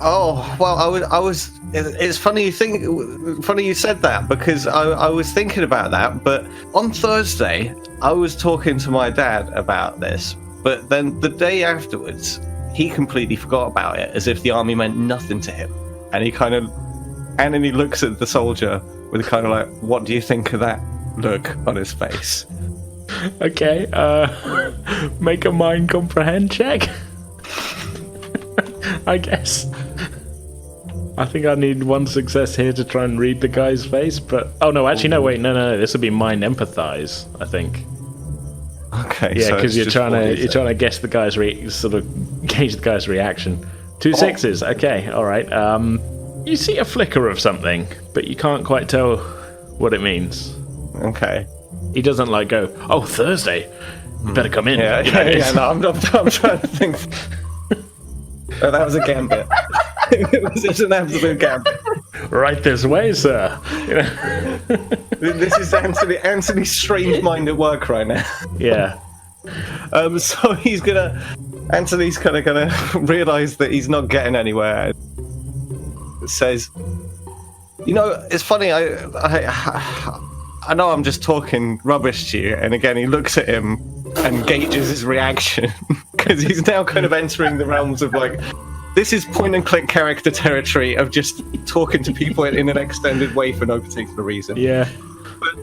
Oh, well, I was. It's funny you said that, because I was thinking about that. But on Thursday, I was talking to my dad about this. But then the day afterwards, he completely forgot about it, as if the army meant nothing to him. And he looks at the soldier with a kind of like, "What do you think of that?" look on his face. Okay, make a mind comprehend check. I guess. I think I need 1 success here to try and read the guy's face, but... Oh, no, actually, no, wait, no. This would be mind empathize, I think. Okay, yeah, so because you're trying to guess the guy's sort of gauge the guy's reaction. 2 sixes, okay, all right. You see a flicker of something, but you can't quite tell what it means. Okay. He doesn't like go, "Oh, Thursday, you better come in." Yeah. No, I'm trying to think. Oh, that was a gambit. It was just an absolute gambit. Right this way, sir. This is Antony's strange mind at work right now. Yeah. So Antony's kind of gonna realise that he's not getting anywhere. Says, "It's funny. I know I'm just talking rubbish to you." And again, he looks at him and gauges his reaction, because he's now kind of entering the realms of, like, this is point and click character territory of just talking to people in an extended way for no particular reason. Yeah. But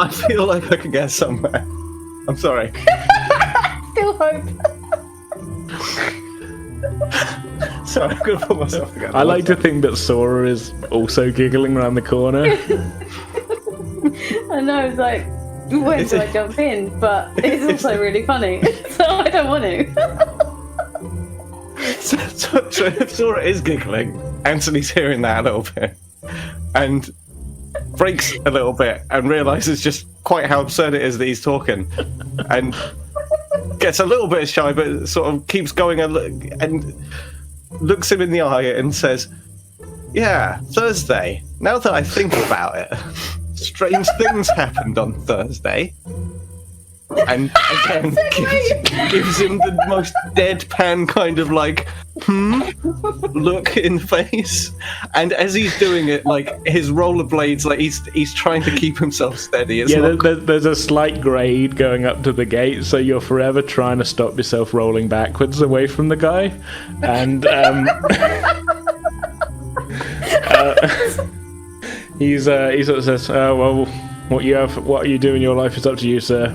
I feel like I could get somewhere. I'm sorry. Still hope. Sorry, I'm gonna pull myself together. I like to think that Sora is also giggling around the corner. I know, it's like, when do I jump in? But it's also really funny, so I don't want to. So if Sora is giggling, Antony's hearing that a little bit, and breaks a little bit, and realises just quite how absurd it is that he's talking, and gets a little bit shy, but sort of keeps going and looks him in the eye and says, Yeah, Thursday. Now that I think about it, strange things happened on Thursday. And again, gives him the most deadpan kind of like, look in face. And as he's doing it, like his rollerblades, like he's trying to keep himself steady. There's a slight grade going up to the gate, so you're forever trying to stop yourself rolling backwards away from the guy. And he sort of says, "Well, what you do in your life is up to you, sir."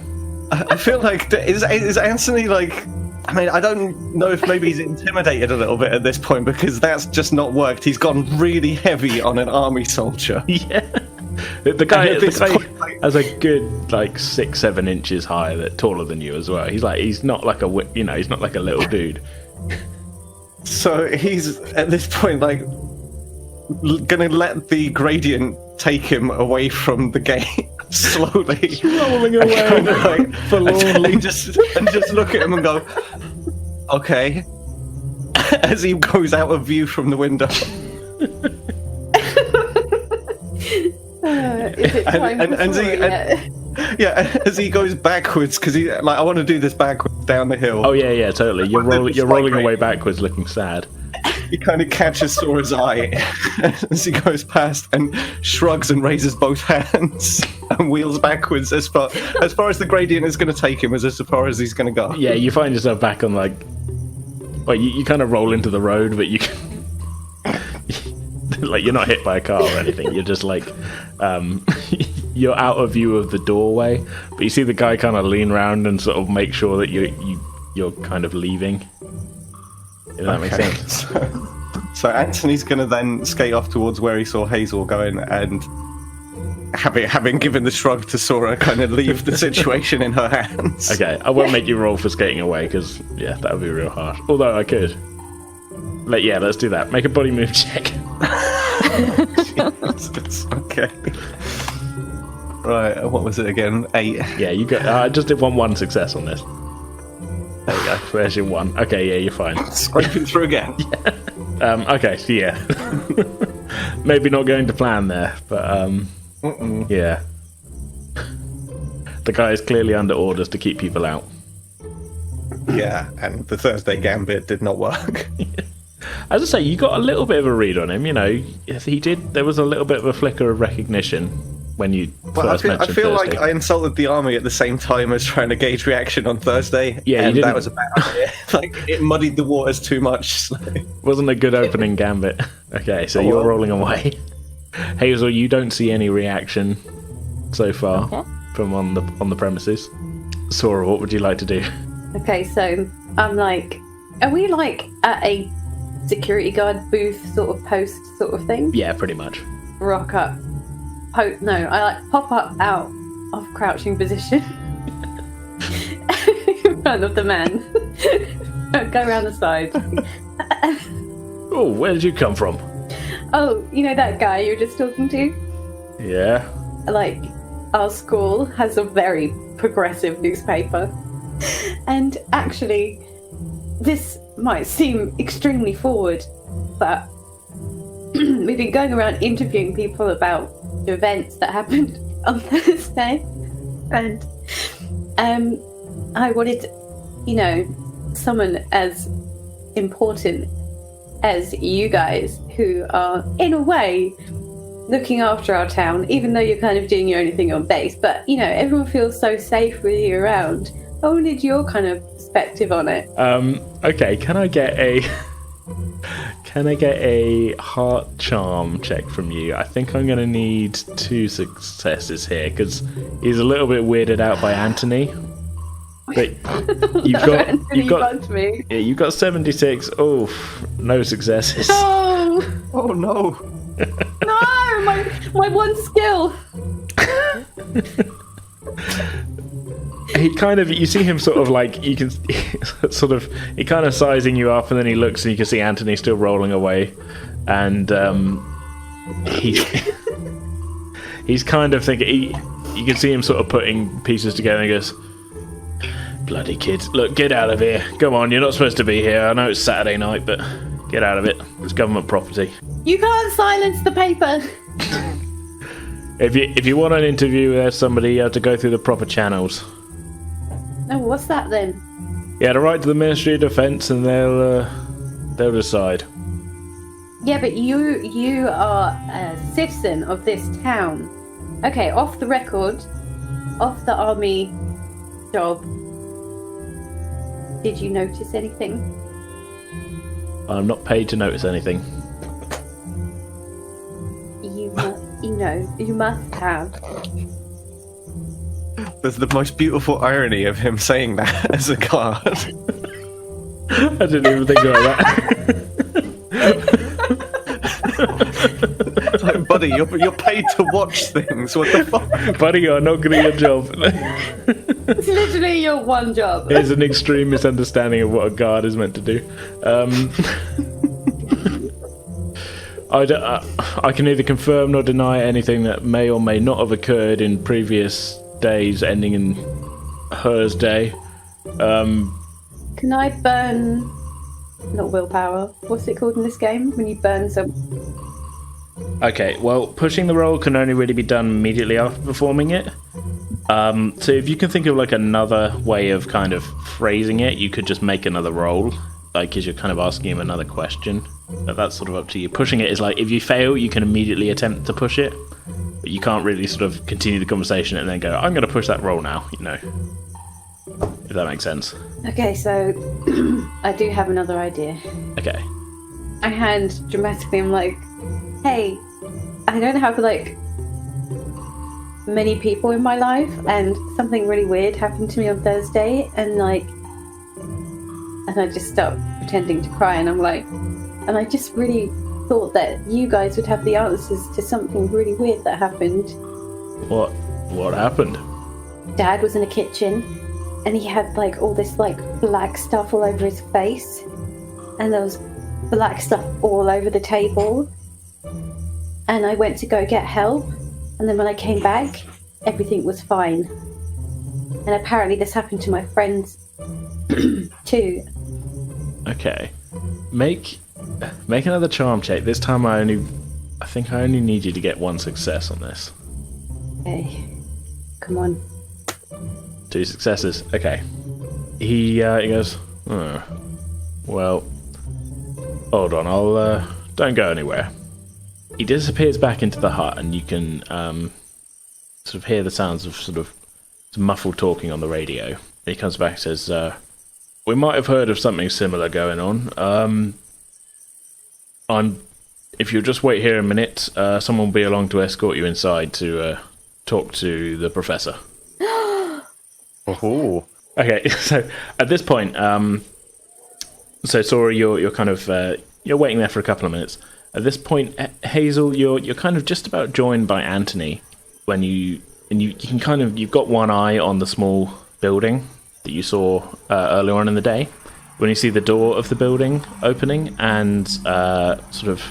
I feel like is Anthony like? I mean, I don't know if maybe he's intimidated a little bit at this point because that's just not worked. He's gone really heavy on an army soldier. Yeah, the guy has a good like 6-7 inches higher, taller than you as well. He's not like he's not like a little dude. So he's at this point like gonna let the gradient take him away from the gate slowly, rolling away, like, forlornly, and just look at him and go, okay, as he goes out of view from the window. Is it time Yeah, as he goes backwards, because he like, I want to do this backwards down the hill. Oh yeah, totally. You're rolling away backwards, looking sad. He kind of catches Sora's eye as he goes past and shrugs and raises both hands and wheels backwards as far as the gradient is going to take him, as far as he's going to go. Yeah, you find yourself back on like, well, you kind of roll into the road, but you like you're not hit by a car or anything. You're just like, you're out of view of the doorway, but you see the guy kind of lean around and sort of make sure that you're kind of leaving. If that makes sense. So Anthony's going to then skate off towards where he saw Hazel going, and having given the shrug to Sora, kind of leave the situation in her hands. Okay, I won't make you roll for skating away because that would be real harsh. Although I could. Let's do that. Make a body move check. Jesus, okay. Right, what was it again? 8. Yeah, you got. I just did one success on this. There you go. There's your 1. Okay, yeah, you're fine. Scraping through again. Yeah. Okay, so yeah. Maybe not going to plan there, but yeah. The guy is clearly under orders to keep people out. Yeah, and the Thursday gambit did not work. As I say, you got a little bit of a read on him. You know, there was a little bit of a flicker of recognition when you first mentioned I feel Thursday. like I insulted the army at the same time as trying to gauge reaction on Thursday. Yeah, and that was a bad idea. Like, it muddied the waters too much. Wasn't a good opening gambit. Okay, so you're rolling away. Hazel, you don't see any reaction so far from on the premises. Sora, what would you like to do? Okay, so I'm like, are we like at a security guard booth sort of post sort of thing? Yeah, pretty much. Rock up. I like pop up out of crouching position in front of the man. Go around the side. Oh, where did you come from? Oh, you know that guy you were just talking to? Yeah. Like, our school has a very progressive newspaper. And actually, this might seem extremely forward, but we've been going around interviewing people about events that happened on Thursday. And I wanted, someone as important as you guys, who are, in a way, looking after our town, even though you're kind of doing your own thing on base. But, everyone feels so safe with you around. I wanted your kind of perspective on it. Okay, can I get a heart charm check from you? I think I'm going to need 2 successes here, because he's a little bit weirded out by Antony. But you've got 76. Oh, no successes. No! Oh no! No! My one skill! You see him sort of like, you can sort of, he kind of sizing you up, and then he looks and you can see Antony still rolling away, and he's kind of thinking, you can see him sort of putting pieces together, and he goes, bloody kids, look, get out of here, come on, you're not supposed to be here, I know it's Saturday night, but Get out of it. It's government property. You can't silence the paper. If you want an interview with somebody, you have to go through the proper channels. Oh, what's that then? You had to write to the Ministry of Defence, and they'll decide. Yeah, but you are a citizen of this town. Okay, off the record, off the army job. Did you notice anything? I'm not paid to notice anything. You must have. There's the most beautiful irony of him saying that as a guard. I didn't even think about that. It's like, buddy, you're paid to watch things. What the fuck? Buddy, you're not good at your job. It's literally your one job. It's an extreme misunderstanding of what a guard is meant to do. I can neither confirm nor deny anything that may or may not have occurred in previous days ending in hers day. Can I burn... Not willpower. What's it called in this game? When you burn some... Okay, well, pushing the roll can only really be done immediately after performing it. So if you can think of like another way of kind of phrasing it, you could just make another roll, like, because you're kind of asking him another question. But that's sort of up to you. Pushing it is like, if you fail, you can immediately attempt to push it, but you can't really sort of continue the conversation and then go, I'm going to push that roll now, you know. If that makes sense. Okay, so I do have another idea. Okay. I hand dramatically, I'm like, hey, I don't have like many people in my life, and something really weird happened to me on Thursday, and I just start pretending to cry, and I'm like, and I just really thought that you guys would have the answers to something really weird that happened. What happened? Dad was in the kitchen, and he had like all this like black stuff all over his face, and there was black stuff all over the table, and I went to go get help, and then when I came back, everything was fine. And apparently this happened to my friends too. Okay. Make another charm check. This time I think I only need you to get one success on this. Okay. Come on. 2 successes. Okay. He goes, oh, well, hold on, I'll don't go anywhere. He disappears back into the hut, and you can sort of hear the sounds of sort of some muffled talking on the radio. He comes back and says, we might have heard of something similar going on. If you'll just wait here a minute, someone will be along to escort you inside to talk to the professor. Oh. Okay, so at this point, so Sora, you're kind of you're waiting there for a couple of minutes. At this point, Hazel, you're kind of just about joined by Antony when you can kind of, you've got one eye on the small building that you saw earlier on in the day. When you see the door of the building opening, and sort of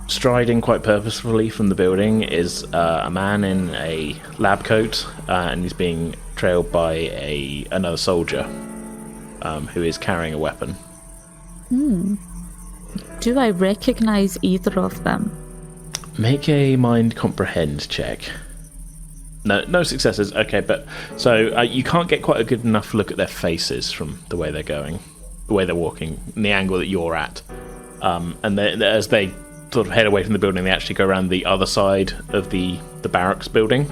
striding quite purposefully from the building is a man in a lab coat, and he's being trailed by another soldier who is carrying a weapon. Do I recognize either of them? Make a mind comprehend check. No successes. Okay, but so you can't get quite a good enough look at their faces from the way they're going, the way they're walking, and the angle that you're at. And as they sort of head away from the building, they actually go around the other side of the barracks building,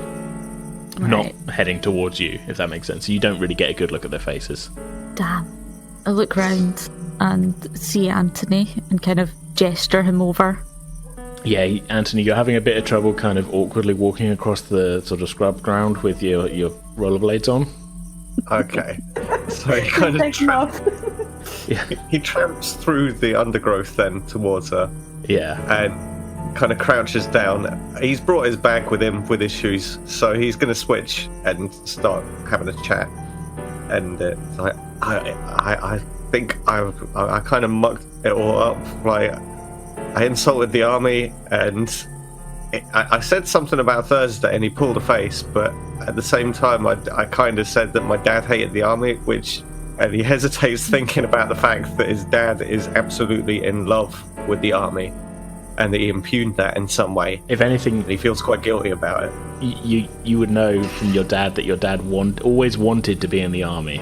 Right. not heading towards you, if that makes sense. So you don't really get a good look at their faces. Damn. I look round and see Antony and kind of gesture him over. Yeah, Antony, you're having a bit of trouble kind of awkwardly walking across the sort of scrub ground with your rollerblades on. Okay. So he kind of Take them off. he tramps through the undergrowth then towards her. Yeah. And kind of crouches down. He's brought his bag with him with his shoes, so he's going to switch and start having a chat. And I think I kind of mucked it all up. Like, I insulted the army, and I said something about Thursday, and he pulled a face. But at the same time, I kind of said that my dad hated the army, which And he hesitates, thinking about the fact that his dad is absolutely in love with the army, and that he impugned that in some way. If anything, and he feels quite guilty about it. You would know from your dad that your dad always wanted to be in the army,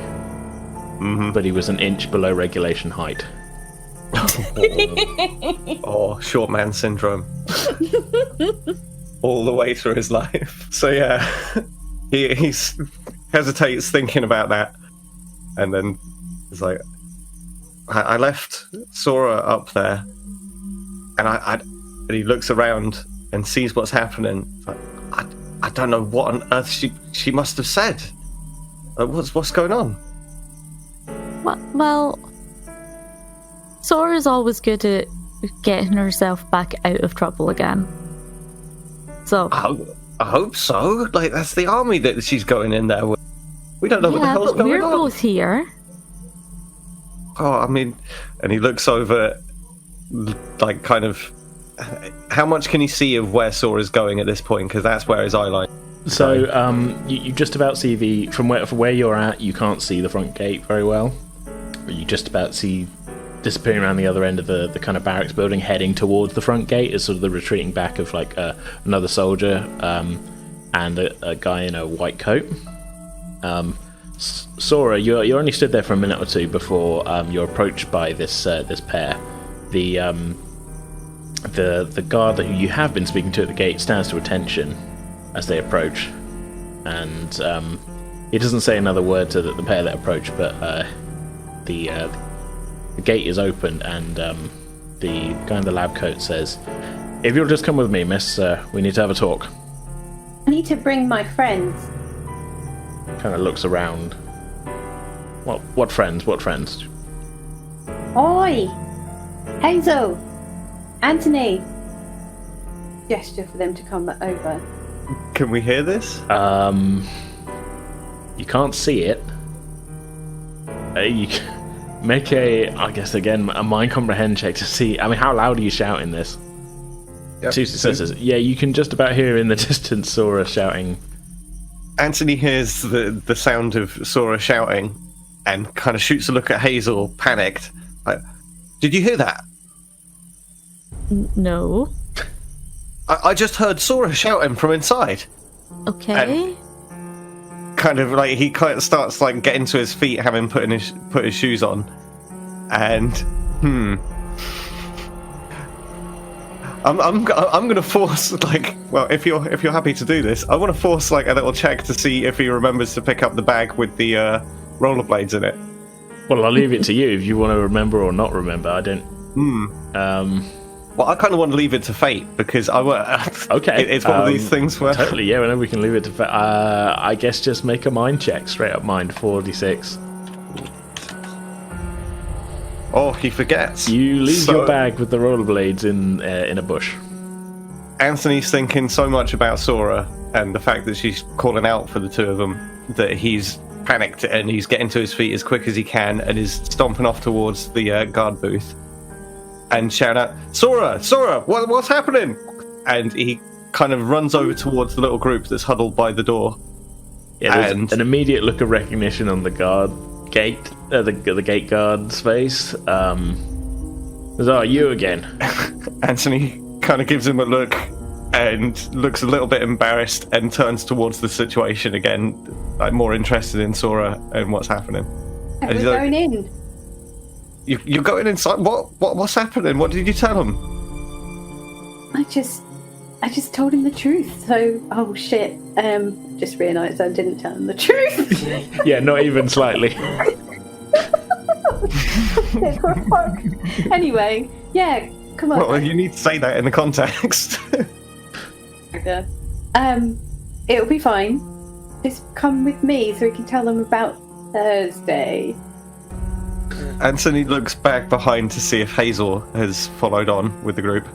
but he was an inch below regulation height. Or short man syndrome. All the way through his life. So yeah, he hesitates, thinking about that, and then he's like, I left Sora up there, and he looks around and sees what's happening. Like, I don't know what on earth she must have said. What's going on? Well, Sora's always good at getting herself back out of trouble again. So I hope so. Like, that's the army that she's going in there with. We don't know what the hell's going on. We're both here. Oh, I mean, and he looks over, like, kind of. How much can he see of where Sora's going at this point? Because that's where his eye line. So, you just about see from where you're at. You can't see the front gate very well. But you just about see disappearing around the other end of the kind of barracks building, heading towards the front gate, is sort of the retreating back of like another soldier and a guy in a white coat. Sora, you only stood there for a minute or two before you're approached by this pair. The guard that you have been speaking to at the gate stands to attention as they approach, and he doesn't say another word to the pair that approach, but the gate is opened, and the guy in the lab coat says, "If you'll just come with me, miss, we need to have a talk." I need to bring my friends. Kind of looks around. What friends? What friends? Oi! Hazel! Antony! Gesture for them to come over. Can we hear this? You can't see it. You make I guess again, a mind comprehend check to see. I mean, how loud are you shouting this? Yep. Two successes. Yeah, you can just about hear in the distance Sora shouting. Anthony hears the sound of Sora shouting and kind of shoots a look at Hazel, panicked. Like, did you hear that? No. I just heard Sora shouting from inside. Okay. And kind of like he kind of starts like getting to his feet, having put his shoes on, and I'm gonna force if you're happy to do this, I want to force like a little check to see if he remembers to pick up the bag with the rollerblades in it. Well, I'll leave it to you if you want to remember or not remember. I don't. Well, I kind of want to leave it to fate because I want. Okay, it's one of these things where totally. Yeah, whenever we can leave it to fate. I guess just make a mind check, straight up mind, 4d6. Oh, he forgets. You leave your bag with the rollerblades in a bush. Anthony's thinking so much about Sora and the fact that she's calling out for the two of them that he's panicked and he's getting to his feet as quick as he can and is stomping off towards the guard booth and shouting out, Sora, what's happening? And he kind of runs over towards the little group that's huddled by the door. Yeah, there's an immediate look of recognition on the gate guard's face. You again. Anthony kind of gives him a look and looks a little bit embarrassed and turns towards the situation again, like more interested in Sora and what's happening. We're going in. You're going inside? What's happening? What did you tell him? I just told him the truth. So, oh shit. Just realised I didn't tell him the truth. Yeah, not even slightly. Anyway, yeah, come on. Well, you need to say that in the context. It'll be fine. Just come with me so we can tell them about Thursday. Anthony looks back behind to see if Hazel has followed on with the group.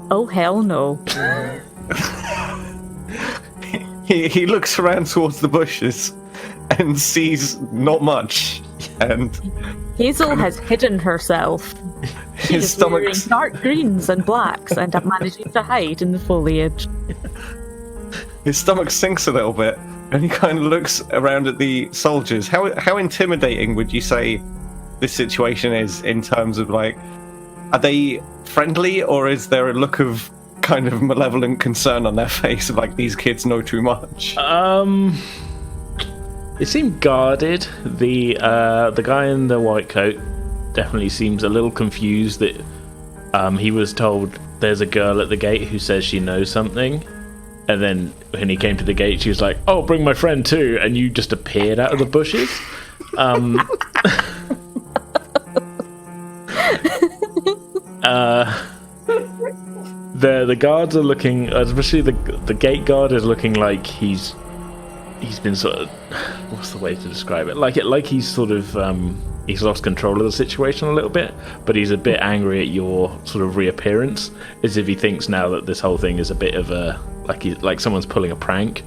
Oh, hell no. He looks around towards the bushes and sees not much. And Hazel has hidden herself. She's wearing dark greens and blacks and managing to hide in the foliage. His stomach sinks a little bit, And he kind of looks around at the soldiers. How intimidating would you say this situation is in terms of, like, are they friendly, or is there a look of kind of malevolent concern on their face of, like, these kids know too much? They seem guarded. The guy in the white coat definitely seems a little confused that he was told there's a girl at the gate who says she knows something. And then when he came to the gate, she was like, "Oh, bring my friend too," and you just appeared out of the bushes. The guards are looking, especially the gate guard is looking like he's been sort of, what's the way to describe it? Like he's sort of he's lost control of the situation a little bit, but he's a bit angry at your sort of reappearance, as if he thinks now that this whole thing is a bit of a like someone's pulling a prank.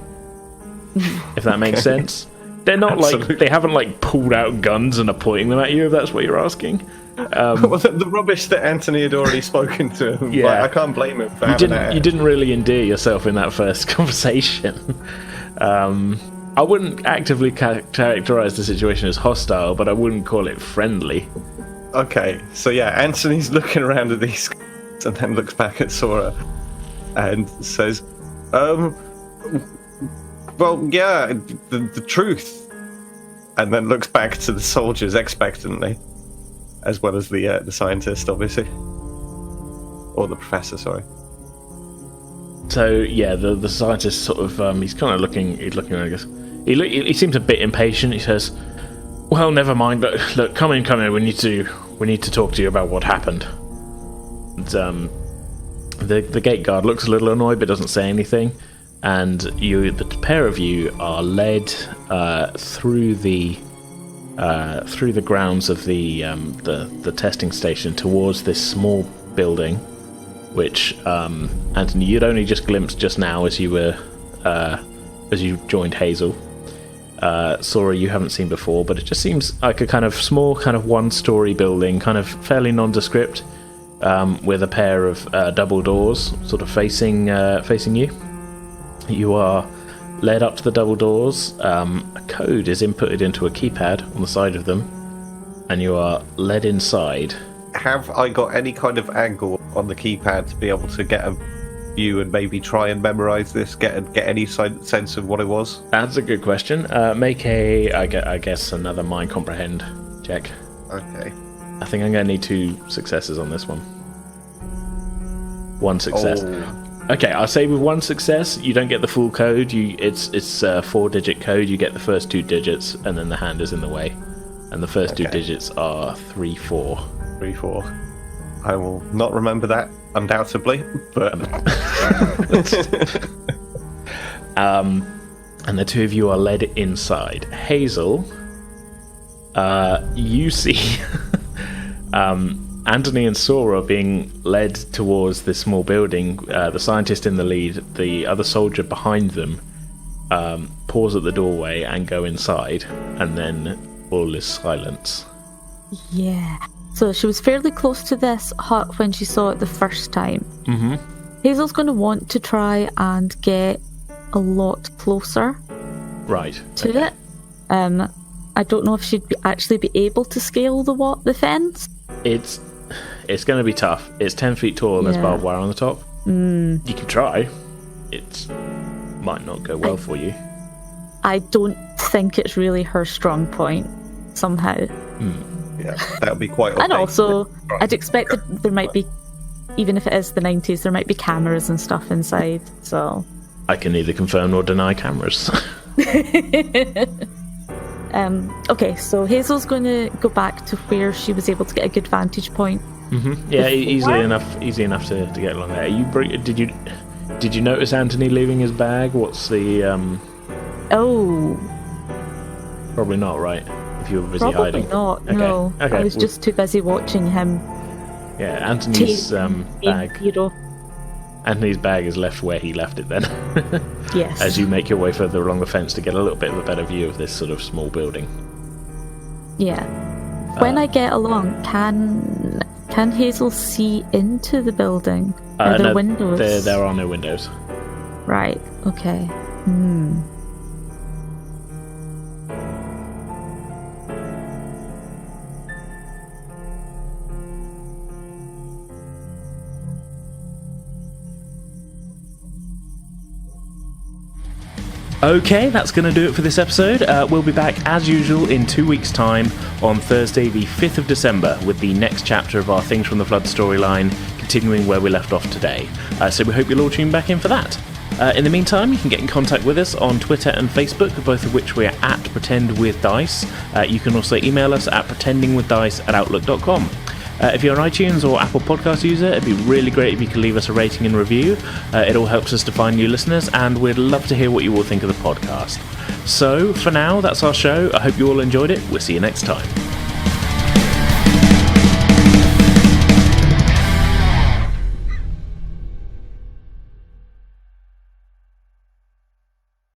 If that makes sense. They're not Absolutely. they haven't like pulled out guns and are pointing them at you, if that's what you're asking. Well, the rubbish that Antony had already spoken to him. Yeah. Like, I can't blame him for having that. You didn't really endear yourself in that first conversation. I wouldn't actively characterize the situation as hostile, but I wouldn't call it friendly. Okay, so yeah, Antony's looking around at these and then looks back at Sora and says, well, yeah, the truth. And then looks back to the soldiers expectantly, as well as the scientist, obviously. Or the professor, sorry. So yeah, the scientist sort of he's kind of looking around. I guess he seems a bit impatient. He says, "Well, never mind. Look, come in. We need to talk to you about what happened." And, the gate guard looks a little annoyed, but doesn't say anything. And the pair of you are led through the grounds of the testing station towards this small building, which Antony, you'd only just glimpsed just now as you joined Hazel. Sora, you haven't seen before, but it just seems like a kind of small, kind of one-story building, kind of fairly nondescript, with a pair of double doors sort of facing you. You are led up to the double doors. A code is inputted into a keypad on the side of them, and you are led inside. Have I got any kind of angle on the keypad to be able to get a view and maybe try and memorize this, get any sense of what it was? That's a good question. Make I guess another mind comprehend check. Okay. I think I'm going to need 2 successes on this one. 1 success. Oh. Okay, I'll say with 1 success, you don't get the full code. It's a 4-digit code. You get the first 2 digits, and then the hand is in the way. And the first 2 digits are 3-4. 3-4. I will not remember that, undoubtedly, but... and the 2 of you are led inside. Hazel, you see Antony and Sora being led towards this small building. The scientist in the lead, the other soldier behind them, pause at the doorway and go inside, and then all is silence. Yeah. So she was fairly close to this hut when she saw it the first time. Mm-hmm. Hazel's going to want to try and get a lot closer Right. to it. I don't know if she'd actually be able to scale the fence. It's going to be tough. It's 10 feet tall and there's barbed wire on the top. You can try. It might not go well for you. I don't think it's really her strong point, somehow. Yeah, that would be quite okay. And also, I'd expect that there might be, even if it is the 90s, there might be cameras and stuff inside, so... I can neither confirm nor deny cameras. Okay, so Hazel's going to go back to where she was able to get a good vantage point. Mm-hmm. Yeah, easily enough to get along there. Did you notice Antony leaving his bag? What's the Oh, probably not, right? If you were busy probably hiding. not. Okay. No, Okay. I was just too busy watching him. Yeah, Antony's bag. Hero. Anthony's bag is left where he left it then. Yes. As you make your way further along the fence to get a little bit of a better view of this sort of small building. Yeah. When I get along, can Hazel see into the building? Are there windows? There are no windows. Right. Okay. Okay, that's going to do it for this episode. We'll be back as usual in 2 weeks' time on Thursday, the 5th of December, with the next chapter of our Things from the Flood storyline, continuing where we left off today. So we hope you'll all tune back in for that. In the meantime, you can get in contact with us on Twitter and Facebook, both of which we are at PretendWithDice. You can also email us at pretendingwithdice@outlook.com. If you're an iTunes or Apple Podcast user, it'd be really great if you could leave us a rating and review. It all helps us to find new listeners, and we'd love to hear what you all think of the podcast. So, for now, that's our show. I hope you all enjoyed it. We'll see you next time.